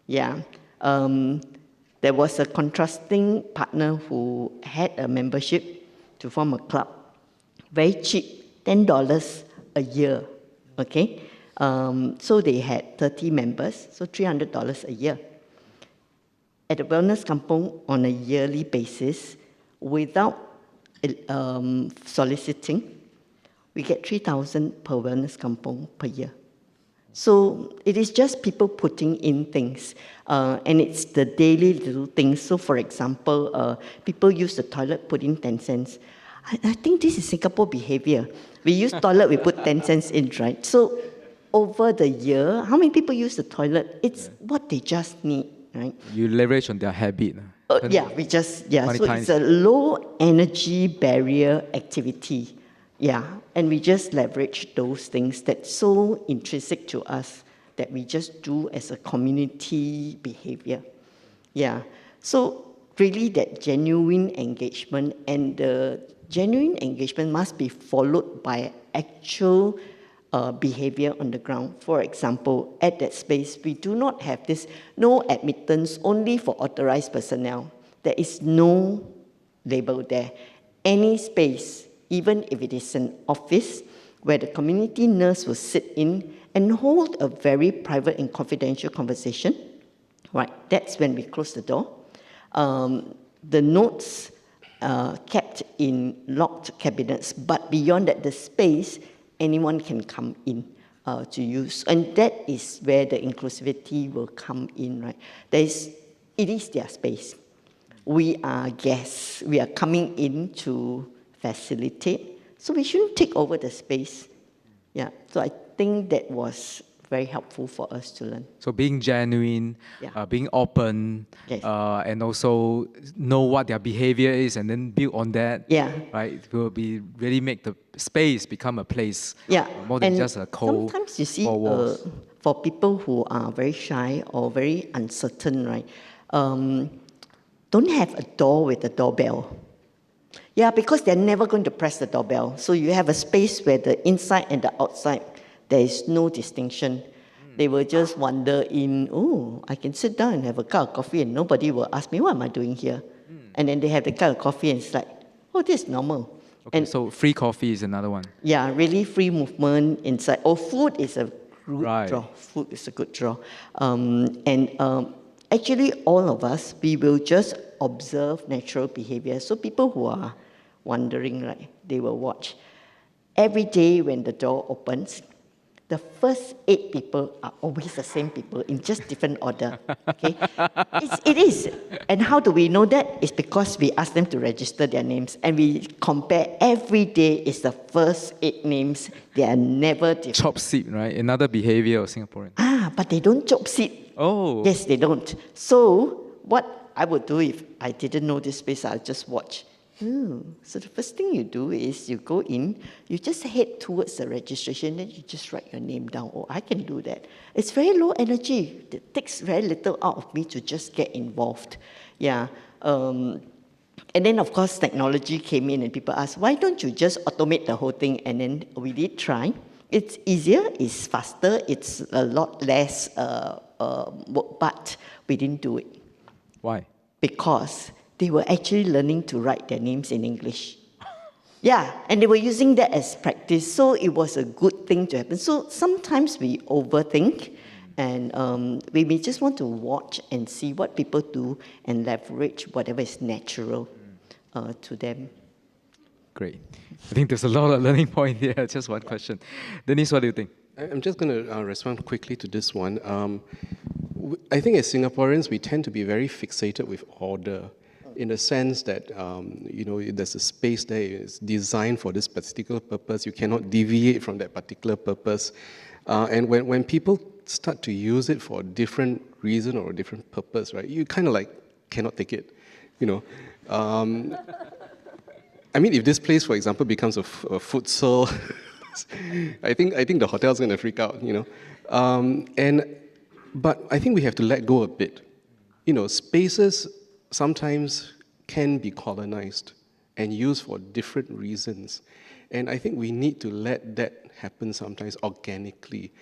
Yeah. There was a contrasting partner who had a membership to form a club. Very cheap, $10 a year, okay? So they had 30 members, so $300 a year. At the Wellness Kampong, on a yearly basis, without soliciting, we get 3,000 per Wellness Kampong per year. So it is just people putting in things, and it's the daily little things. So for example, people use the toilet, put in 10 cents. I think this is Singapore behavior. We use toilet, we put 10 cents in, right? So over the year, how many people use the toilet? It's what they just need, right? You leverage on their habit. So it's a low energy barrier activity. Yeah, and we just leverage those things that's so intrinsic to us that we just do as a community behavior. Yeah, so really that genuine engagement, and the genuine engagement must be followed by actual behavior on the ground. For example, at that space, we do not have this no admittance only for authorized personnel. There is no label there. Any space, even if it is an office, where the community nurse will sit in and hold a very private and confidential conversation, right? That's when we close the door. The notes kept in locked cabinets, but beyond that, the space, anyone can come in to use. And that is where the inclusivity will come in, right? It is their space. We are guests. We are coming in to facilitate. So we shouldn't take over the space. Yeah, so I think that was very helpful for us to learn. So being genuine, being open, and also know what their behavior is and then build on that. Yeah. Right? It will be really make the space become a place. Yeah. More than just a cold. Sometimes you see for people who are very shy or very uncertain, right? Don't have a door with a doorbell. Yeah, because they're never going to press the doorbell. So you have a space where the inside and the outside, there is no distinction. They will just wander in, oh, I can sit down and have a cup of coffee and nobody will ask me, what am I doing here? And then they have the cup of coffee and it's like, oh, this is normal. Okay, and so free coffee is another one. Yeah, really free movement inside. Oh, food is a good draw. Food is a good draw. Actually, all of us, we will just observe natural behavior. So people who are wandering, right, they will watch. Every day when the door opens, the first 8 people are always the same people in just different order. Okay, it is. And how do we know that? It's because we ask them to register their names, and we compare every day. Is the first 8 names. They are never different. Chop seat, right? Another behavior of Singaporeans. But they don't chop seat. Oh. Yes, they don't. So what I would do if I didn't know this space, I'll just watch. So the first thing you do is you go in, you just head towards the registration, then you just write your name down. Oh, I can do that. It's very low energy. It takes very little out of me to just get involved. Yeah. And then, of course, technology came in and people asked, why don't you just automate the whole thing? And then we did try. It's easier, it's faster, it's a lot less work, but we didn't do it. Why? Because they were actually learning to write their names in English. Yeah, and they were using that as practice, so it was a good thing to happen. So sometimes we overthink, and we may just want to watch and see what people do and leverage whatever is natural to them. Great. I think there's a lot of learning point here. Just one question. Denise, what do you think? I'm just going to respond quickly to this one. I think as Singaporeans, we tend to be very fixated with order, in the sense that there's a space there, it's designed for this particular purpose. You cannot deviate from that particular purpose. And when people start to use it for a different reason or a different purpose, right, you kind of like cannot take it, I mean, if this place, for example, becomes a futsal, I think the hotel's going to freak out, But I think we have to let go a bit. Spaces sometimes can be colonized and used for different reasons. And I think we need to let that happen sometimes organically.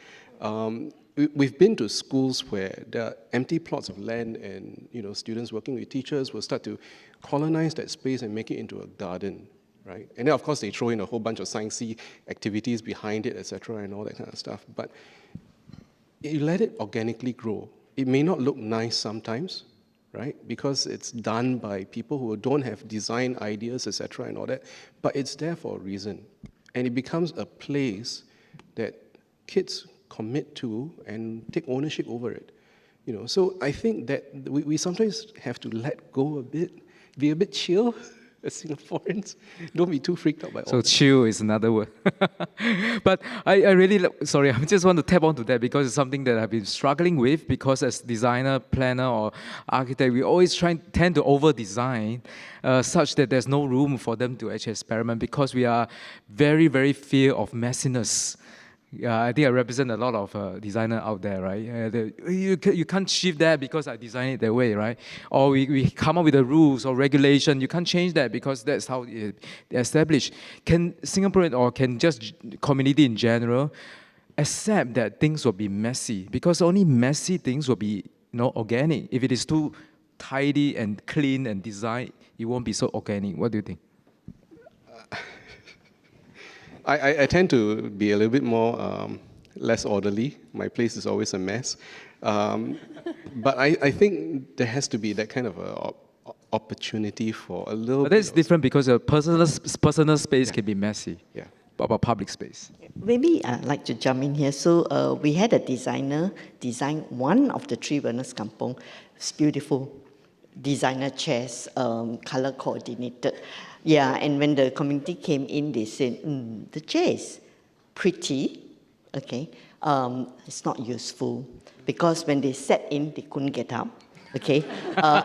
We've been to schools where there are empty plots of land and students working with teachers will start to colonize that space and make it into a garden, right? And then of course they throw in a whole bunch of sciencey activities behind it, etc., and all that kind of stuff. But you let it organically grow. It may not look nice sometimes, right? Because it's done by people who don't have design ideas, etc., and all that. But it's there for a reason, and it becomes a place that kids commit to and take ownership over it. So I think that we sometimes have to let go a bit, be a bit chill as Singaporeans. Don't be too freaked out by all So that. chill is another word. But I really, sorry, I just want to tap onto that because it's something that I've been struggling with, because as designer, planner, or architect, we always tend to over-design such that there's no room for them to actually experiment, because we are very, very fear of messiness. Yeah, I think I represent a lot of designers out there, right? You can't shift that because I designed it that way, right? Or we come up with the rules or regulation. You can't change that because that's how it's established. Can Singaporean or can just community in general accept that things will be messy? Because only messy things will be organic. If it is too tidy and clean and designed, it won't be so organic. What do you think? I tend to be a little bit more less orderly. My place is always a mess. But I think there has to be that kind of a opportunity for a little. But that's different because a personal space can be messy. Yeah. But about public space. Maybe I'd like to jump in here. So we had a designer design one of the 3 wellness kampong. It's beautiful. Designer chairs, color coordinated. Yeah, and when the community came in, they said, the chair is pretty, okay, it's not useful, because when they sat in, they couldn't get up, okay,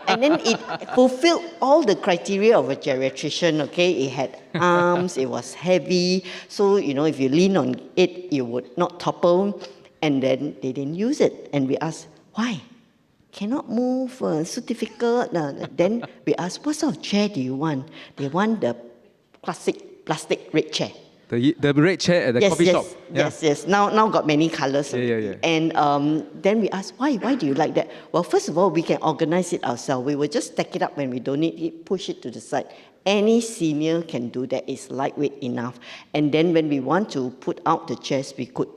and then it fulfilled all the criteria of a geriatrician, okay, it had arms, it was heavy, so, if you lean on it, you would not topple, and then they didn't use it, and we asked, why? Cannot move, so difficult. Then we asked, what sort of chair do you want? They want the classic plastic red chair. The red chair at the coffee shop. Yes. Now got many colors. Yeah. And then we asked, why do you like that? Well, first of all, we can organize it ourselves. We will just stack it up when we don't need it, push it to the side. Any senior can do that. It's lightweight enough. And then when we want to put out the chairs, we could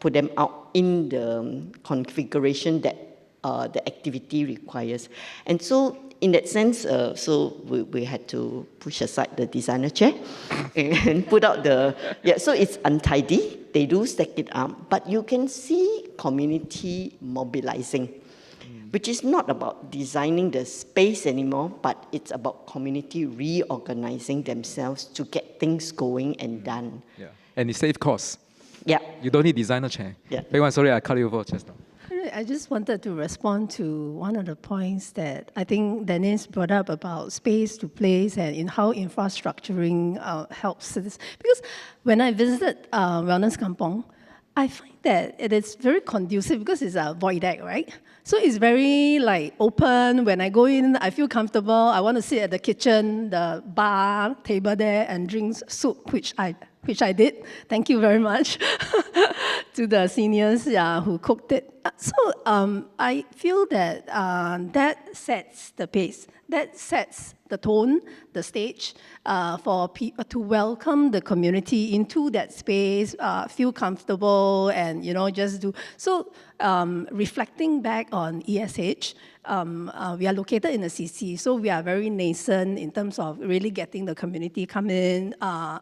put them out in the configuration that the activity requires. And so in that sense, so we had to push aside the designer chair and put out so it's untidy. they do stack it up, but you can see community mobilizing, which is not about designing the space anymore, but it's about community reorganizing themselves to get things going and done. Yeah. And it saves costs. Yeah. You don't need designer chair. Yeah. Pei Wan, sorry, I cut you off just now. I just wanted to respond to one of the points that I think Dennis brought up about space to place and in how infrastructuring helps this. Because when I visited Wellness Kampong, I find that it is very conducive because it's a void deck, right? So it's very like open. When I go in, I feel comfortable. I want to sit at the kitchen, the bar table there, and drink soup, which I did. Thank you very much to the seniors who cooked it. So I feel that that sets the pace. That sets the tone, the stage for people to welcome the community into that space, feel comfortable, and just do. So reflecting back on ESH, we are located in a CC, so we are very nascent in terms of really getting the community come in,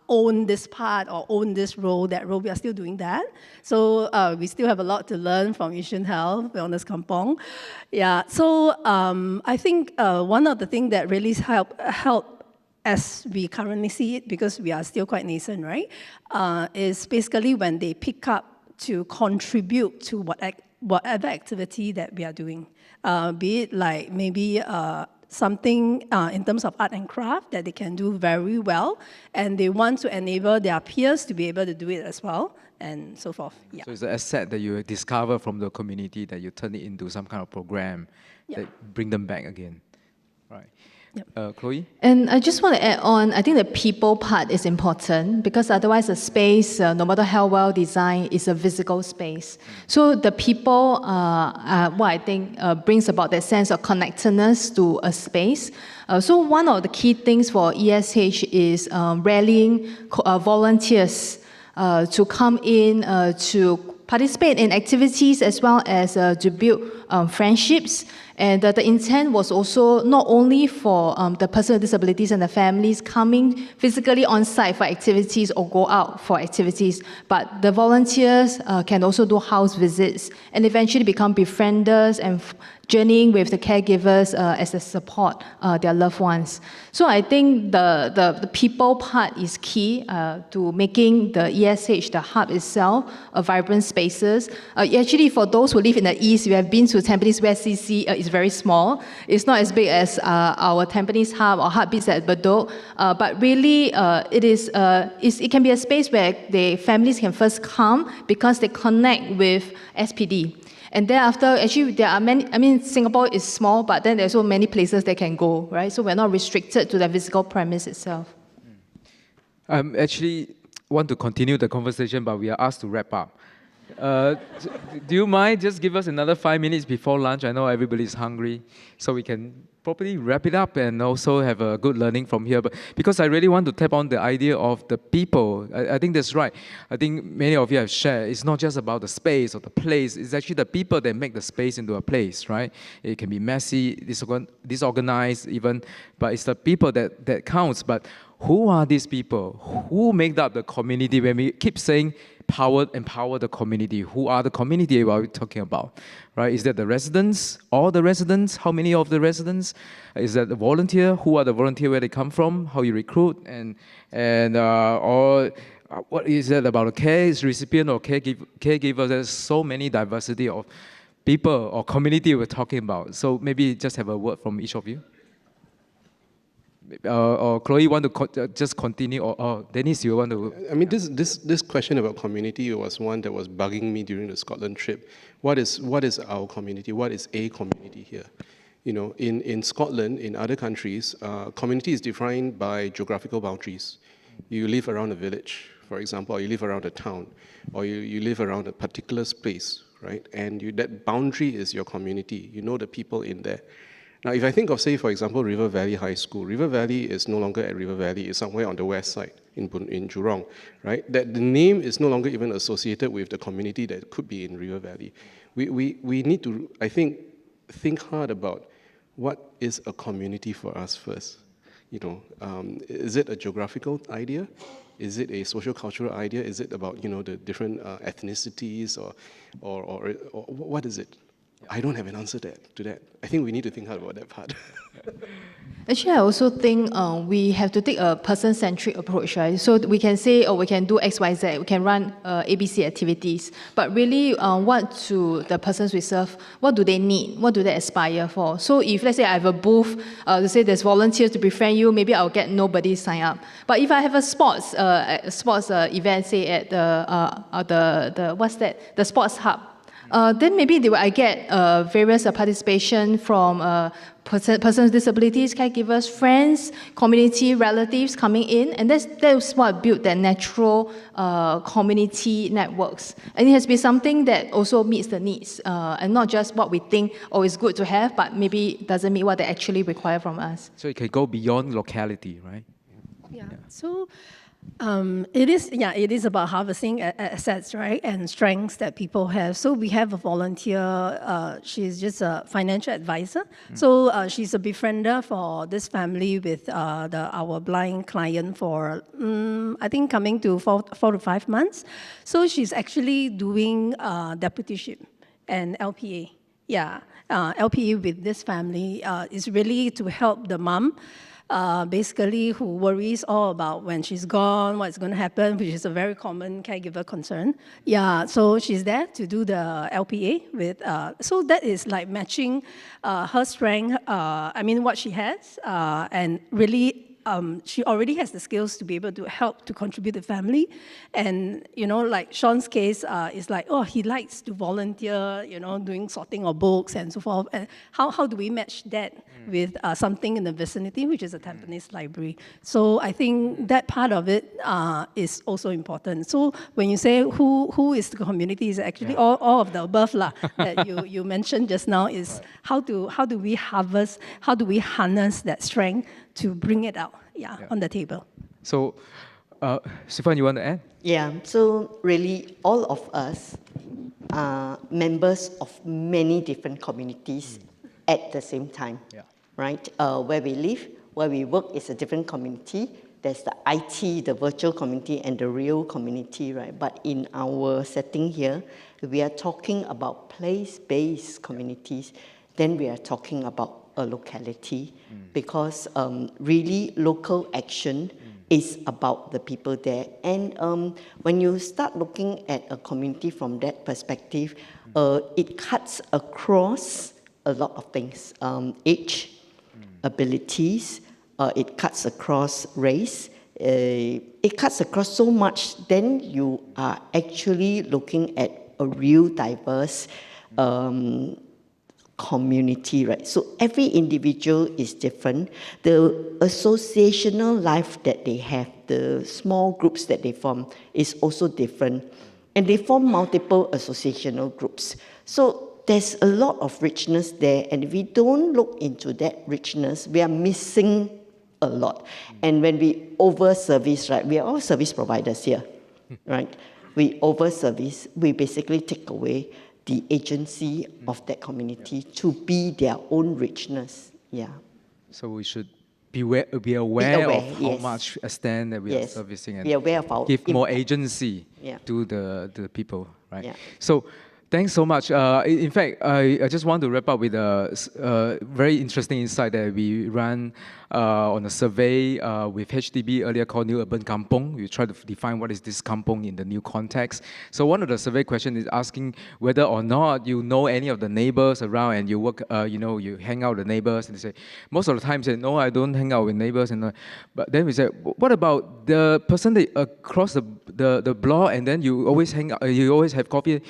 own this part or own this role, that role. We are still doing that. So we still have a lot to learn from Yishun Health, Wellness Kampong. Yeah, so I think one of the things that really help as we currently see it, because we are still quite nascent, right, is basically when they pick up to contribute to whatever activity that we are doing. Be it like maybe something in terms of art and craft that they can do very well, and they want to enable their peers to be able to do it as well, and so forth. Yeah. So it's an asset that you discover from the community that you turn it into some kind of program that bring them back again. Right. Yep. Chloe? And I just want to add on, I think the people part is important because otherwise a space, no matter how well designed, is a physical space. So the people what I think brings about that sense of connectedness to a space. So one of the key things for ESH is rallying volunteers to come in to participate in activities as well as to build friendships. And the intent was also not only for the person with disabilities and the families coming physically on site for activities or go out for activities, but the volunteers can also do house visits and eventually become befrienders and journeying with the caregivers as they support their loved ones. So I think the people part is key to making the ESH, the hub itself, a vibrant spaces. Actually, for those who live in the East, we have been to Tampines West CC. It's very small. It's not as big as our Tampines hub or heartbeats at Bedok, but really it can be a space where the families can first come because they connect with SPD. And thereafter, actually, there are many, I mean, Singapore is small, but then there's so many places they can go, right? So we're not restricted to the physical premise itself. Actually want to continue the conversation, but we are asked to wrap up. Do you mind just give us another 5 minutes before lunch? I know everybody's hungry, so we can properly wrap it up and also have a good learning from here. But because I really want to tap on the idea of the people, I think that's right. I think many of you have shared, it's not just about the space or the place, it's actually the people that make the space into a place, right? It can be messy, disorganized even, but it's the people that counts. But who are these people? Who make up the community? When we keep saying empower the community, who are the community are we talking about? Right? Is that the residents? All the residents? How many of the residents? Is that the volunteer? Who are the volunteer? Where they come from? How you recruit? Or what is that about a care recipient or caregiver? There's so many diversity of people or community we're talking about. So maybe just have a word from each of you. Or Chloe want to just continue, or Dennis, you want to? I mean, this question about community was one that was bugging me during the Scotland trip. What is our community? What is a community here? You know, in Scotland, in other countries, community is defined by geographical boundaries. You live around a village, for example, or you live around a town, or you live around a particular space, right? And that boundary is your community. You know the people in there. Now, if I think of, say, for example, River Valley High School, River Valley is no longer at River Valley, it's somewhere on the west side in Jurong, right? That the name is no longer even associated with the community that could be in River Valley. We need to, I think hard about what is a community for us first. You know, is it a geographical idea? Is it a social cultural idea? Is it about, you know, the different ethnicities or what is it? I don't have an answer to that. I think we need to think hard about that part. Actually, I also think we have to take a person-centric approach, right? So we can say, oh, we can do X, Y, Z, we can run ABC activities, but really what do the persons we serve, what do they need? What do they aspire for? So if, let's say, I have a booth, to say there's volunteers to befriend you, maybe I'll get nobody sign up. But if I have a sports event, say at the sports hub, then maybe I get various participation from persons with disabilities, caregivers, friends, community, relatives coming in, and that's what built that natural community networks. And it has to be something that also meets the needs, and not just what we think, oh, it's good to have, but maybe doesn't meet what they actually require from us. So it can go beyond locality, right? Yeah. So it is about harvesting assets, right, and strengths that people have. So we have a volunteer, she's just a financial advisor. So she's a befriender for this family with our blind client for, I think, coming to 4 to 5 months. So she's actually doing deputyship and LPA. Yeah, LPA with this family is really to help the mom, basically, who worries all about when she's gone, what's going to happen, which is a very common caregiver concern. Yeah, so she's there to do the LPA with, so that is like matching her strength, what she has, and really she already has the skills to be able to help to contribute to the family. And, you know, like Sean's case is like, oh, he likes to volunteer, you know, doing sorting of books and so forth. And how do we match that with something in the vicinity, which is a Tampines library? So I think that part of it is also important. So when you say who is the community, is actually all of the above that you mentioned just now, is how do we harvest, how do we harness that strength to bring it out on the table. So, Stefan, you want to add? Yeah, so really all of us are members of many different communities at the same time, right? Where we live, where we work is a different community. There's the IT, the virtual community, and the real community, right? But in our setting here, we are talking about place-based communities, then we are talking about a locality, because really local action is about the people there. And when you start looking at a community from that perspective, it cuts across a lot of things. Age, abilities, it cuts across race, it cuts across so much, then you are actually looking at a real diverse community, right? So every individual is different. The associational life that they have, the small groups that they form is also different. And they form multiple associational groups. So there's a lot of richness there. And if we don't look into that richness, we are missing a lot. And when we over-service, right, we are all service providers here, right? We over-service, we basically take away the agency of that community to be their own richness. Yeah. So we should be aware of how much extent that we are servicing, and be aware of our give more agency to the people, right? Yeah. So thanks so much. In fact, I just want to wrap up with a very interesting insight that we ran on a survey with HDB earlier called New Urban Kampong. We try to define what is this kampong in the new context. So one of the survey questions is asking whether or not you know any of the neighbors around, and you work, you hang out with the neighbors, and they say, most of the time say, no, I don't hang out with neighbors. But then we say, what about the person that across the block, and then you always hang out, you always have coffee?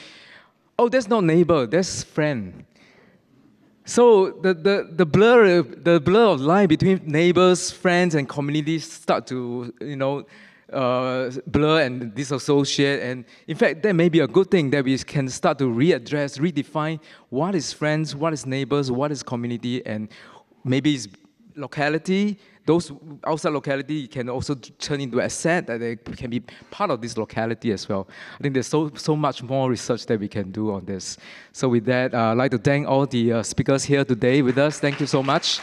Oh, that's not neighbor, that's friend. So the blur of line between neighbors, friends, and communities start to blur and disassociate. And in fact, that may be a good thing, that we can start to readdress, redefine what is friends, what is neighbors, what is community, and maybe it's locality. Those outside locality can also turn into asset that they can be part of this locality as well. I think there's so much more research that we can do on this. So with that, I'd like to thank all the speakers here today with us. Thank you so much.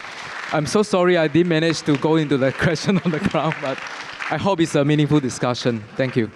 I'm so sorry I didn't manage to go into the question on the ground, but I hope it's a meaningful discussion. Thank you.